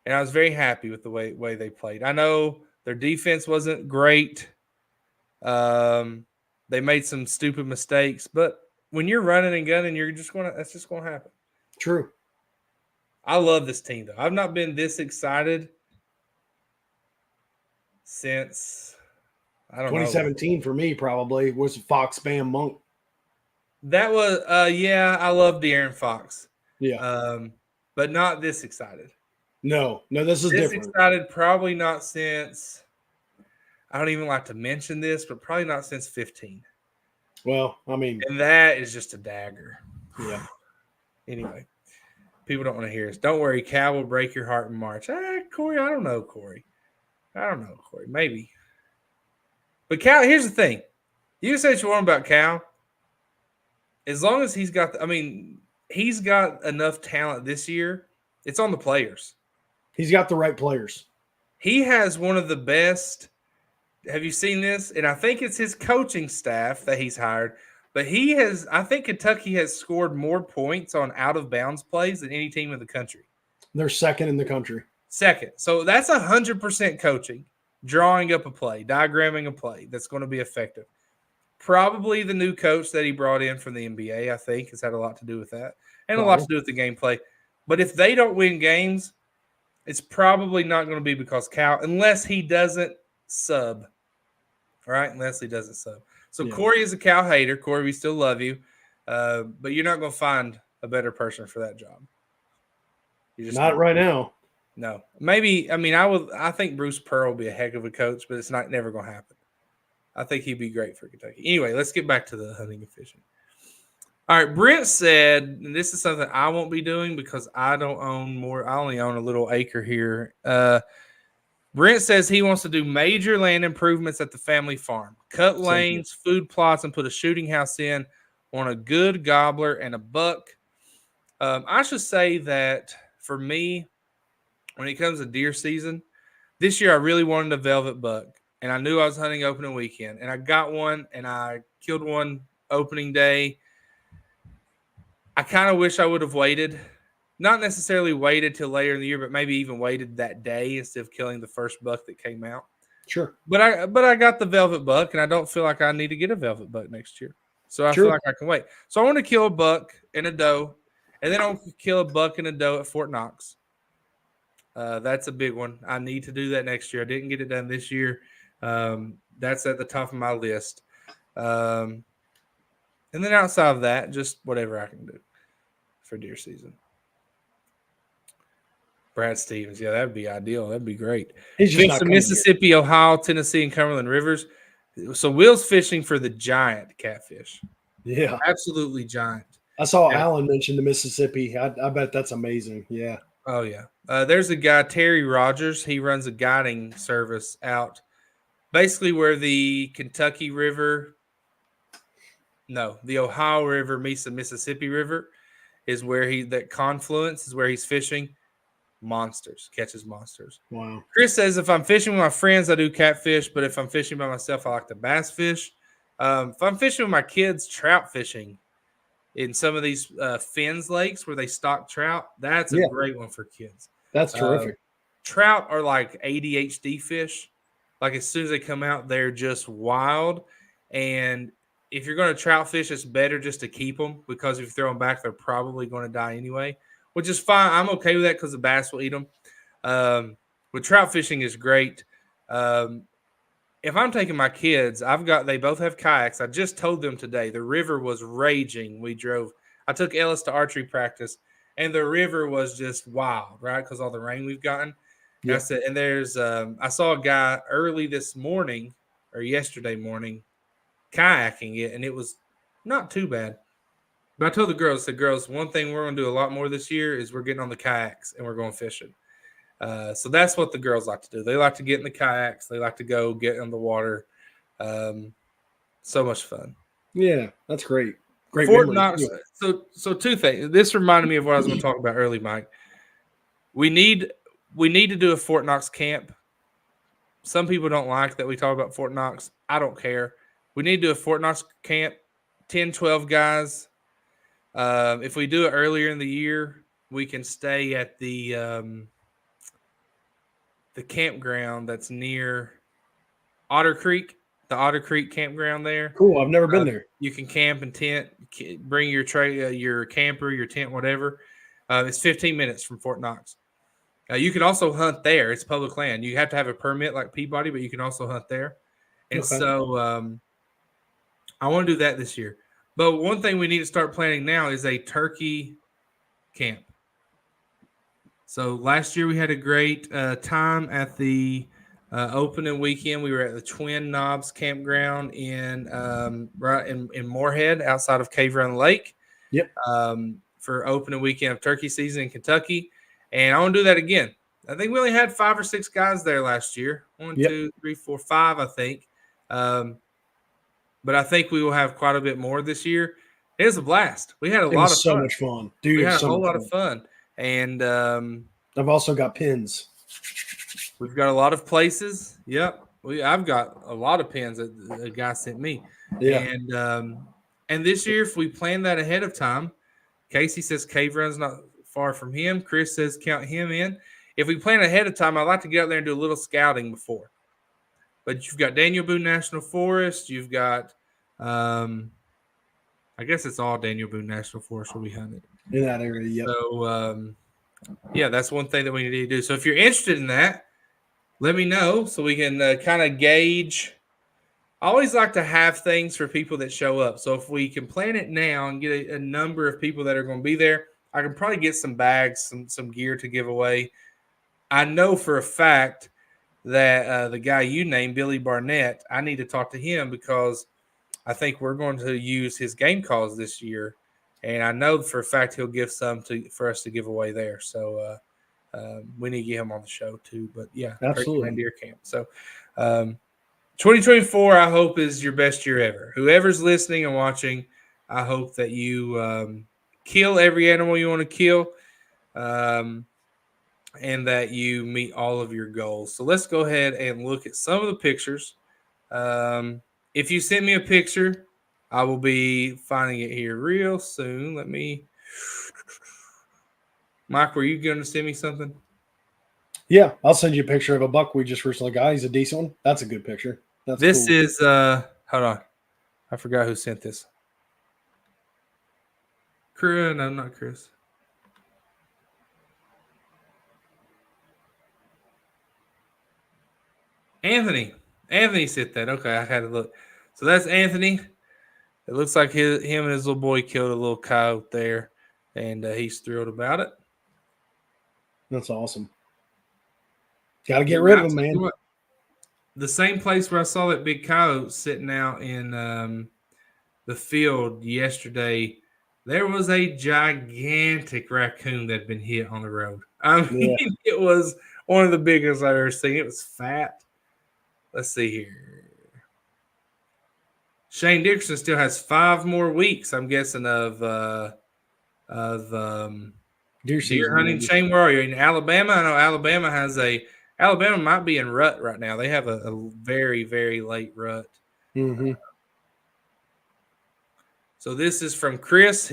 I was very happy with the way they played. I know their defense wasn't great. They made some stupid mistakes, but when you're running and gunning, that's just gonna happen. True. I love this team though. I've not been this excited since 2017 for me. Probably was Fox Bam Monk. That was I love De'Aaron Fox. Yeah. But not this excited. No, this is This different. excited probably not since, I don't even like to mention this, but probably not since 15. Well, I mean, And that is just a dagger. yeah. Anyway, people don't want to hear us. Don't worry, Cal will break your heart in March. Corey, I don't know, Corey. Maybe. But Cal, here's the thing. You can say what you want about Cal. As long as he's got enough talent this year, it's on the players. He's got the right players. He has one of the best. Have you seen this? And I think it's his coaching staff that he's hired. But I think Kentucky has scored more points on out of bounds plays than any team in the country. They're second in the country. Second. So that's 100% coaching, drawing up a play, diagramming a play that's going to be effective. Probably the new coach that he brought in from the NBA, I think, has had a lot to do with that and a lot to do with the gameplay. But if they don't win games, it's probably not going to be because Cal, unless he doesn't sub. All right? Unless he doesn't sub. So yeah. Corey is a Cal hater. Corey, we still love you. But you're not going to find a better person for that job. Not right now. No. Maybe, I think Bruce Pearl will be a heck of a coach, but it's never going to happen. I think he'd be great for Kentucky. Anyway, let's get back to the hunting and fishing. All right, Brent said, and this is something I won't be doing because I don't own more. I only own a little acre here. Brent says he wants to do major land improvements at the family farm, cut lanes, food plots, and put a shooting house in on a good gobbler and a buck. I should say that for me, when it comes to deer season, this year I really wanted a velvet buck. And I knew I was hunting opening weekend. And I got one, and I killed one opening day. I kind of wish I would have waited. Not necessarily waited till later in the year, but maybe even waited that day instead of killing the first buck that came out. Sure. But I got the velvet buck, and I don't feel like I need to get a velvet buck next year. So I feel like I can wait. So I want to kill a buck and a doe, and then I want to kill a buck and a doe at Fort Knox. That's a big one. I need to do that next year. I didn't get it done this year. That's at the top of my list. And then outside of that, just whatever I can do for deer season. Brad Stevens. Yeah, that'd be ideal. That'd be great. Fish in Mississippi, Ohio, Tennessee, and Cumberland Rivers. So Will's fishing for the giant catfish. Yeah. Absolutely giant. I saw Alan mention the Mississippi. I bet that's amazing. Yeah. Oh, yeah. There's a guy, Terry Rogers. He runs a guiding service out basically where the Kentucky River, the Ohio River meets the Mississippi River is where that confluence is where he's fishing. Catches monsters. Wow. Chris says, if I'm fishing with my friends, I do catfish, but if I'm fishing by myself, I like to bass fish. If I'm fishing with my kids, trout fishing in some of these Fins lakes where they stock trout, that's a great one for kids. That's terrific. Trout are like ADHD fish. Like as soon as they come out, they're just wild. And if you're going to trout fish, it's better just to keep them because if you throw them back, they're probably going to die anyway, which is fine. I'm okay with that because the bass will eat them. But trout fishing is great. If I'm taking my kids, they both have kayaks. I just told them today the river was raging. I took Ellis to archery practice, and the river was just wild, right? Because all the rain we've gotten. Yeah. I said, and there's I saw a guy early this morning or yesterday morning kayaking it, and it was not too bad. But I told the girls, girls, one thing we're going to do a lot more this year is we're getting on the kayaks and we're going fishing. So that's what the girls like to do. They like to get in the kayaks. They like to go get in the water. So much fun. Yeah, that's great. Great Fort Knox. So two things. This reminded me of what I was going to talk about early, Mike. We need to do a Fort Knox camp. Some people don't like that we talk about Fort Knox. I don't care. We need to do a Fort Knox camp, 10, 12 guys. If we do it earlier in the year, we can stay at the campground that's near Otter Creek, the Otter Creek campground there. Cool. I've never been there. You can camp and tent, bring your your camper, your tent, whatever. It's 15 minutes from Fort Knox. You can also hunt there. It's public land. You have to have a permit like Peabody, but you can also hunt there. And so I want to do that this year. But one thing we need to start planning now is a turkey camp. So last year we had a great time at the opening weekend. We were at the Twin Knobs Campground right in Moorhead, outside of Cave Run Lake. Yep. For opening weekend of turkey season in Kentucky, and I want to do that again. I think we only had 5 or 6 guys there last year. 1, Yep. 2, 3, 4, 5, I think. But I think we will have quite a bit more this year. It was a blast. We had a lot of so fun. much fun, dude. We had a so whole much lot of fun, and I've also got pins. we've got a lot of places. Yep, I've got a lot of pins that the guy sent me. Yeah. And this year, if we plan that ahead of time, Casey says Cave Run's not far from him. Chris says count him in. If we plan ahead of time, I'd like to get out there and do a little scouting before. But you've got Daniel Boone National Forest. You've got, I guess it's all Daniel Boone National Forest where we hunted. In that area, yep. So, yeah, that's one thing that we need to do. So if you're interested in that, let me know so we can kind of gauge. I always like to have things for people that show up. So if we can plan it now and get a number of people that are going to be there, I can probably get some bags, some gear to give away. I know for a fact that the guy you named, Billy Barnett, I need to talk to him because I think we're going to use his game calls this year. And I know for a fact he'll give some for us to give away there. So we need to get him on the show too. But yeah, absolutely. Deer Camp. So 2024, I hope, is your best year ever. Whoever's listening and watching, I hope that you kill every animal you want to kill, and that you meet all of your goals. So let's go ahead and look at some of the pictures. If you send me a picture, I will be finding it here real soon. Mike, were you going to send me something? Yeah, I'll send you a picture of a buck we just recently got. He's a decent one. That's a good picture. This cool. Is hold on. I forgot who sent this. No, not Chris. Anthony sent that. Okay, I had to look. So that's Anthony. It looks like him and his little boy killed a little coyote there, and he's thrilled about it. That's awesome. Got to get rid of them, man. The same place where I saw that big coyote sitting out in the field yesterday, there was a gigantic raccoon that had been hit on the road. I mean, It was one of the biggest I've ever seen. It was fat. Let's see here. Shane Dickerson still has 5 more weeks, I'm guessing, of deer hunting. Shane, where are you? In Alabama? I know Alabama might be in rut right now. They have a very, very late rut. Mm-hmm. So this is from Chris.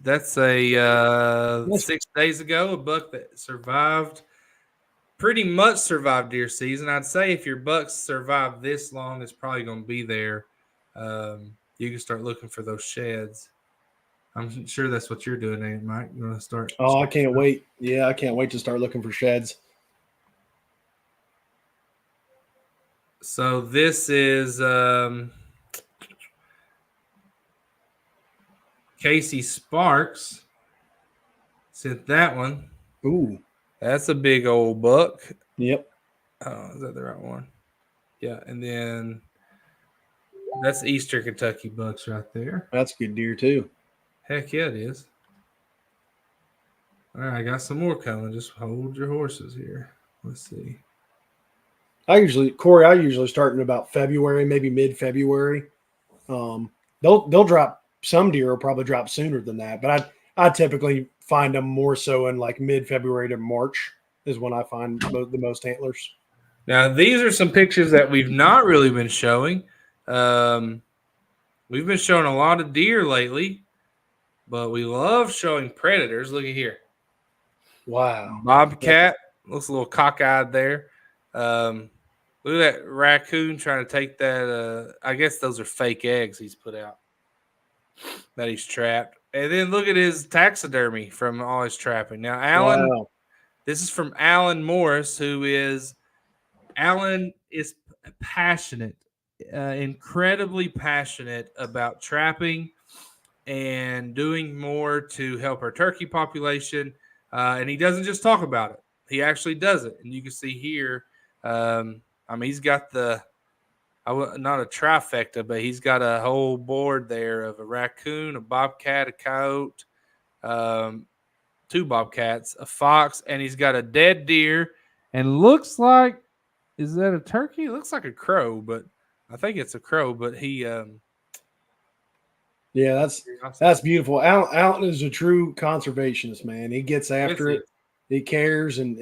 That's a 6 days ago, a buck that pretty much survived deer season. I'd say if your bucks survive this long, it's probably going to be there. You can start looking for those sheds. I'm sure that's what you're doing, ain't it, Mike? You want to start? Oh, I can't wait. Yeah, I can't wait to start looking for sheds. So this is Casey Sparks sent that one. Ooh. That's a big old buck. Yep. Oh, is that the right one? Yeah, and then that's Eastern Kentucky bucks right there. That's a good deer too. Heck yeah, it is. All right, I got some more coming. Just hold your horses here. Let's see. Corey, I usually start in about February, maybe mid-February. They'll drop. Some deer will probably drop sooner than that, but I typically find them more so in like mid-February to March is when I find the most antlers. Now, these are some pictures that we've not really been showing. We've been showing a lot of deer lately, but we love showing predators. Look at here. Wow. Bobcat looks a little cockeyed there. Look at that raccoon trying to take that. I guess those are fake eggs he's put out that he's trapped. And then look at his taxidermy from all his trapping. Now, Alan, This is from Alan Morris, Alan is passionate, incredibly passionate about trapping and doing more to help our turkey population. And he doesn't just talk about it; he actually does it. And you can see here. He's got not a trifecta, but he's got a whole board there of a raccoon, a bobcat, a coyote, 2 bobcats, a fox, and he's got a dead deer. And looks like, is that a turkey? It looks like a crow, but I think it's a crow. But he, yeah, that's beautiful. Allen is a true conservationist, man. He gets after it. He cares and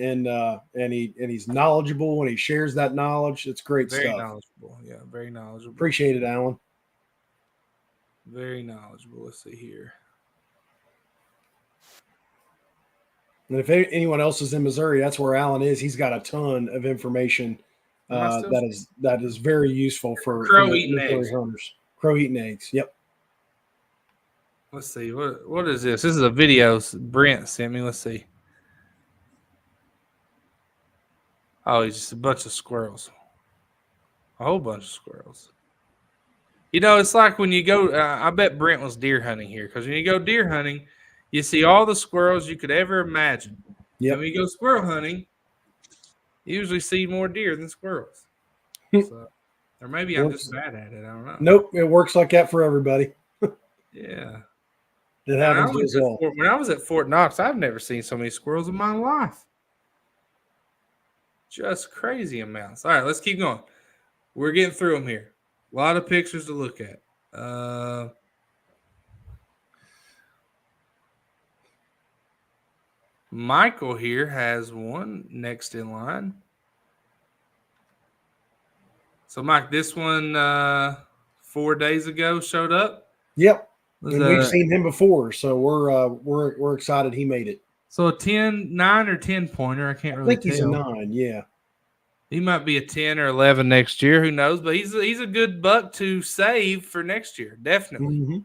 he's knowledgeable and he shares that knowledge. It's great very stuff. Knowledgeable. Yeah, very knowledgeable. Appreciate it, Allen. Very knowledgeable. Let's see here. And if anyone else is in Missouri, that's where Allen is. He's got a ton of information that is very useful for Crow-eating hunters. Crow-eating eggs. Yep. Let's see. What is this? This is a video Brent sent me. Let's see. Oh, he's just a bunch of squirrels. A whole bunch of squirrels. You know, it's like when you go, I bet Brent was deer hunting here, because when you go deer hunting, you see all the squirrels you could ever imagine. Yep. And when you go squirrel hunting, you usually see more deer than squirrels. So, or maybe I'm just bad at it. I don't know. Nope. It works like that for everybody. Yeah. It happens as well. When I was at Fort Knox, I've never seen so many squirrels in my life. Just crazy amounts. All right, let's keep going. We're getting through them here. A lot of pictures to look at. Michael here has one next in line. So, Mike, this one 4 days ago showed up. Yep, and we've seen him before, so we're excited he made it. So a 9 or 10 pointer. I can't really tell. He's a 9. Yeah, he might be a 10 or 11 next year. Who knows? But he's a good buck to save for next year. Definitely. Mm-hmm.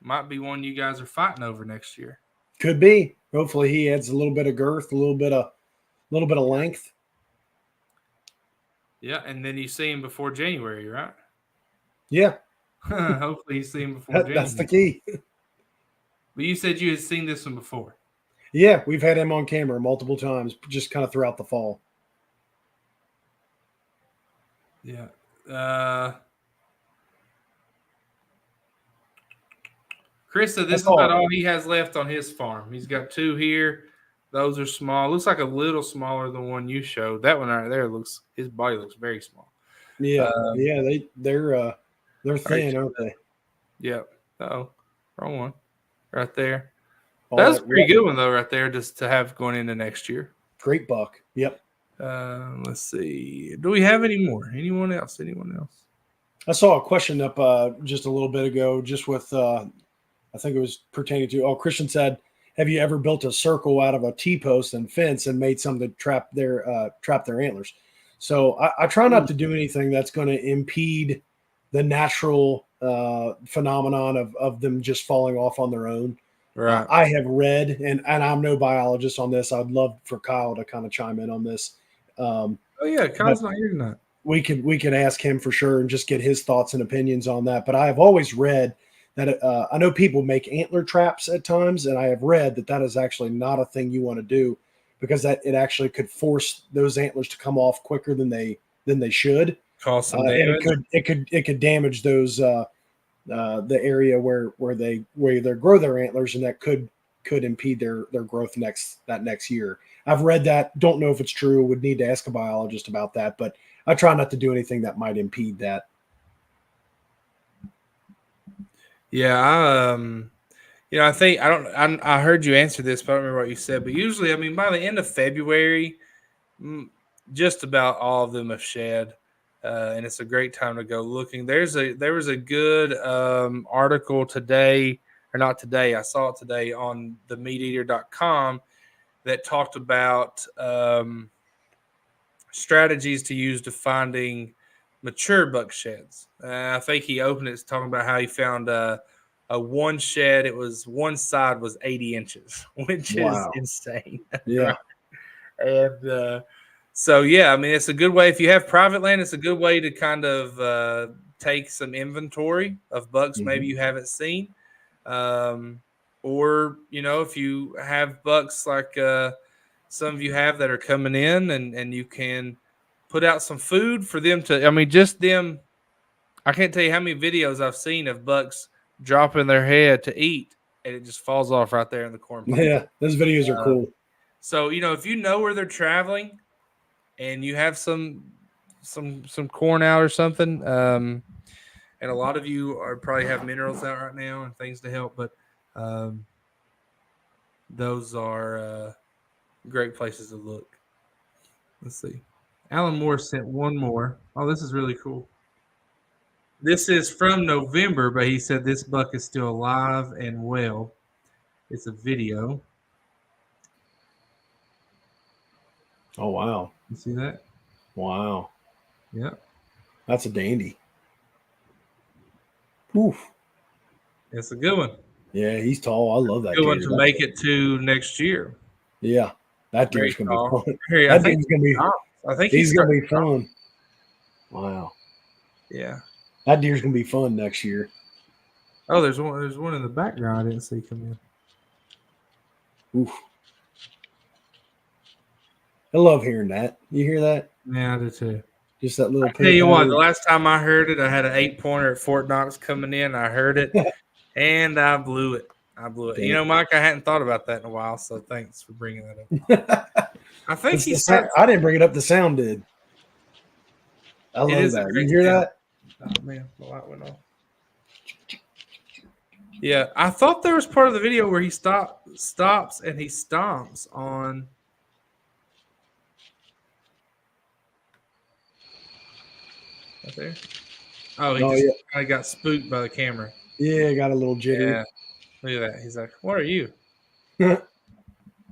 Might be one you guys are fighting over next year. Could be. Hopefully, he adds a little bit of girth, a little bit of length. Yeah, and then you see him before January, right? Yeah. Hopefully, you see him before January. That's the key. But you said you had seen this one before. Yeah, we've had him on camera multiple times, just kind of throughout the fall. Yeah. Chris said this is about all he has left on his farm. He's got 2 here. Those are small. Looks like a little smaller than one you showed. That one right there his body looks very small. Yeah, they're thin, aren't they? Yep. Oh, wrong one. Right there. That's a pretty good one though, right there, just to have going into next year. Great buck. Yep. Let's see. Do we have any more? Anyone else? I saw a question up just a little bit ago, just with I think it was pertaining to. Christian said, "Have you ever built a circle out of a T-post and fence and made some to trap their antlers?" So I try not to do anything that's going to impede the natural phenomenon of them just falling off on their own. Right. I have read, and I'm no biologist on this. I'd love for Kyle to kind of chime in on this. Kyle's not here tonight. We could ask him for sure and just get his thoughts and opinions on that. But I have always read that I know people make antler traps at times, and I have read that is actually not a thing you want to do, because that it actually could force those antlers to come off quicker than they should. Cause some damage. And it could damage those the area where they grow their antlers, and that could impede their growth next year. I've read that. Don't know if it's true. Would need to ask a biologist about that, but I try not to do anything that might impede that. Yeah, I think I heard you answer this, but I don't remember what you said. But usually, by the end of February, just about all of them have shed, and it's a great time to go looking. There was a good article today, or not today. I saw it today on themeateater.com that talked about strategies to use to finding mature buck sheds. I think he opened it talking about how he found a one shed. It was one side was 80 inches, which is insane. Yeah. And so, yeah, it's a good way. If you have private land, it's a good way to kind of take some inventory of bucks maybe you haven't seen. or if you have bucks like some of you have that are coming in, and you can put out some food for them to. I mean, just them. I can't tell you how many videos I've seen of bucks dropping their head to eat, and it just falls off right there in the corn pile. Yeah, those videos are cool. So if you know where they're traveling, and you have some corn out or something, and a lot of you probably have minerals out right now and things to help, but those are great places to look. Let's see. Alan Moore sent one more. Oh, this is really cool. This is from November, but he said this buck is still alive and well. It's a video. Oh, wow. You see that? Wow. Yeah. That's a dandy. Oof. It's a good one. Yeah, he's tall. I love that Good one deer. to make it to next year. Yeah, that Very deer's gonna tall. be fun. Hey, That deer's gonna be. I think He's gonna be fun. Wow. Yeah. That deer's gonna be fun next year. Oh, there's one in the background I didn't see come in. Oof. I love hearing that. You hear that? Yeah, I do too. Just that little. I tell you what, the last time I heard it, I had an 8-pointer at Fort Knox coming in. I heard it, and I blew it. Damn. Mike, I hadn't thought about that in a while, so thanks for bringing that up. I think I didn't bring it up. The sound did. I love that. You hear that? Oh man, the light went off. Yeah, I thought there was part of the video where he stops and he stomps on. Right there. Oh, he kind of got spooked by the camera. Yeah, got a little jittery. Yeah. Look at that. He's like, "What are you?" I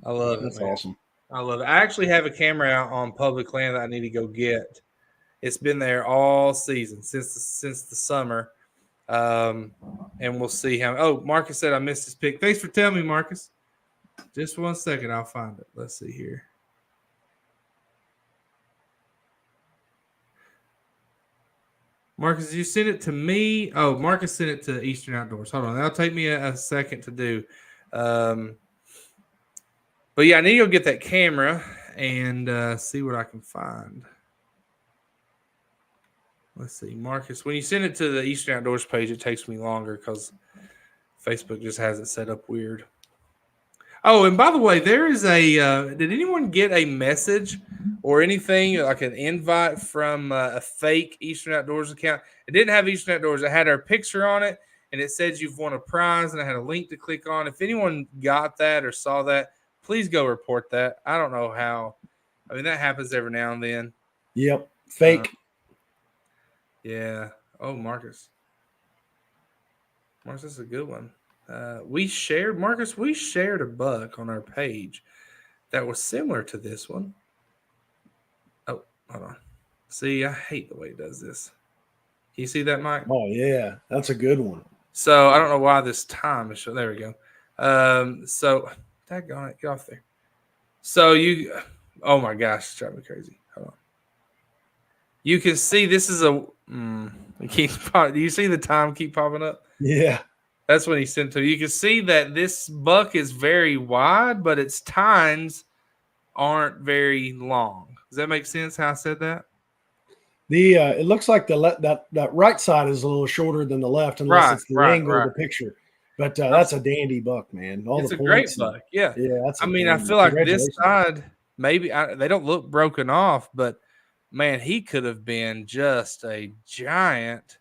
love it. That's man. awesome. I love it. I actually have a camera out on public land that I need to go get. It's been there all season since the summer, and we'll see how. Oh, Marcus said I missed his pick. Thanks for telling me, Marcus. Just 1 second, I'll find it. Let's see here. Marcus, did you send it to me? Oh, Marcus sent it to Eastern Outdoors. Hold on. That'll take me a second to do. But yeah, I need to go get that camera and see what I can find. Let's see. Marcus, when you send it to the Eastern Outdoors page, it takes me longer because Facebook just has it set up weird. Oh, and by the way, there is did anyone get a message or anything like an invite from a fake Eastern Outdoors account? It didn't have Eastern Outdoors. It had our picture on it, and it said you've won a prize, and I had a link to click on. If anyone got that or saw that, please go report that. I don't know how. I mean, that happens every now and then. Yep. Fake. Yeah. Oh, Marcus. Marcus, that's a good one. We shared a buck on our page that was similar to this one. Oh, hold on. See, I hate the way it does this. Can you see that, Mike? Oh, yeah. That's a good one. So I don't know why this time is showing. There we go. So, daggone it, get off there. So oh my gosh, it's driving me crazy. Hold on. You can see this is do you see the time keep popping up? Yeah. That's when he sent to you. You can see that this buck is very wide, but its tines aren't very long. Does that make sense how I said that? It looks like that right side is a little shorter than the left, unless it's the angle of the picture. But that's a dandy buck, man. It's a great buck. Yeah. Yeah. I feel like this side, maybe they don't look broken off, but man, he could have been just a giant.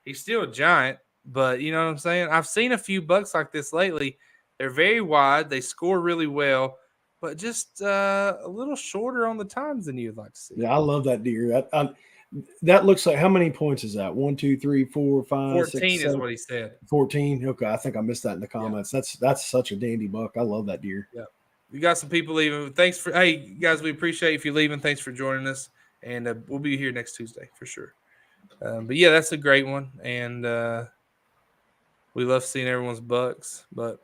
He's still a giant, but you know what I'm saying? I've seen a few bucks like this lately. They're very wide. They score really well, but just a little shorter on the times than you'd like to see. Yeah, I love that deer. That looks like, how many points is that? 1, 2, 3, 4, 5, 14 6, is what he said. 14. Okay, I think I missed that in the comments. Yeah. That's such a dandy buck. I love that deer. Yeah. You got some people leaving. Thanks for guys, we appreciate if you're leaving. Thanks for joining us. And we'll be here next Tuesday for sure. But yeah, that's a great one. And we love seeing everyone's bucks. But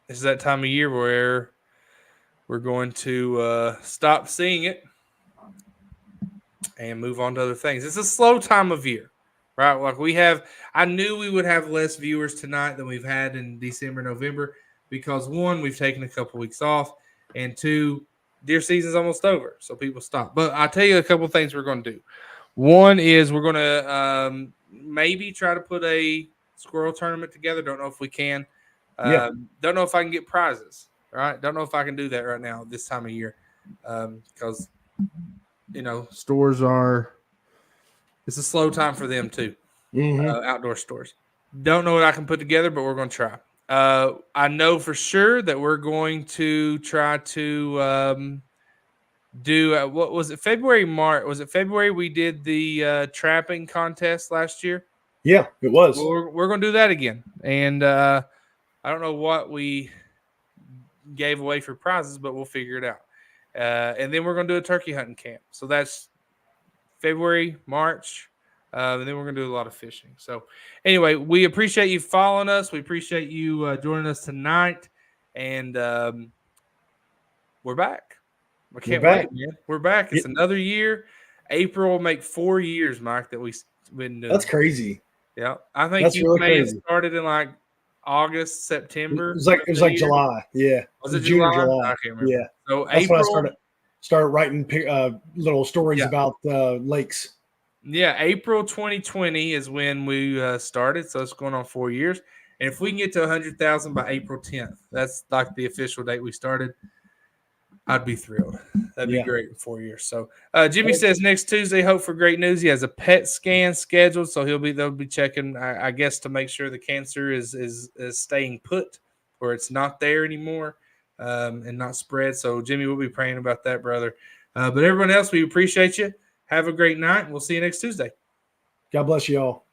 it's that time of year where we're going to stop seeing it and move on to other things. It's a slow time of year. right? Like I knew we would have less viewers tonight than we've had in December, November, because one, we've taken a couple weeks off, and two, deer season's almost over, so people stop. But I'll tell you a couple things we're going to do. One is we're going to maybe try to put a squirrel tournament together. Don't know if we can. Don't know if I can get prizes. Right? Don't know if I can do that right now this time of year, because stores it's a slow time for them too. Outdoor stores. Don't know what I can put together, but we're going to try. I know for sure that we're going to try to do what was it, February, March? Was it February we did the trapping contest last year? Yeah, it was. Well, we're going to do that again. And I don't know what we gave away for prizes, but we'll figure it out. And then we're going to do a turkey hunting camp. So that's February, March. And then we're going to do a lot of fishing. So anyway, we appreciate you following us. We appreciate you joining us tonight. And we're back. I can't wait, man. We're back. It's another year. April will make 4 years, Mike, that we've been doing. That's crazy. Yeah. I think you may have started in like August, September. It was like July. Yeah. Was it June or July? I can't remember. Yeah. So that's April, when I started writing little stories about lakes. Yeah, April 2020 is when we started, so it's going on 4 years. And if we can get to 100,000 by April 10th, that's like the official date we started, I'd be thrilled. That'd be great in 4 years. So Jimmy says next Tuesday, hope for great news. He has a PET scan scheduled, so they'll be checking, I guess, to make sure the cancer is staying put or it's not there anymore and not spread. So Jimmy, we'll be praying about that, brother. But everyone else, we appreciate you. Have a great night. We'll see you next Tuesday. God bless you all.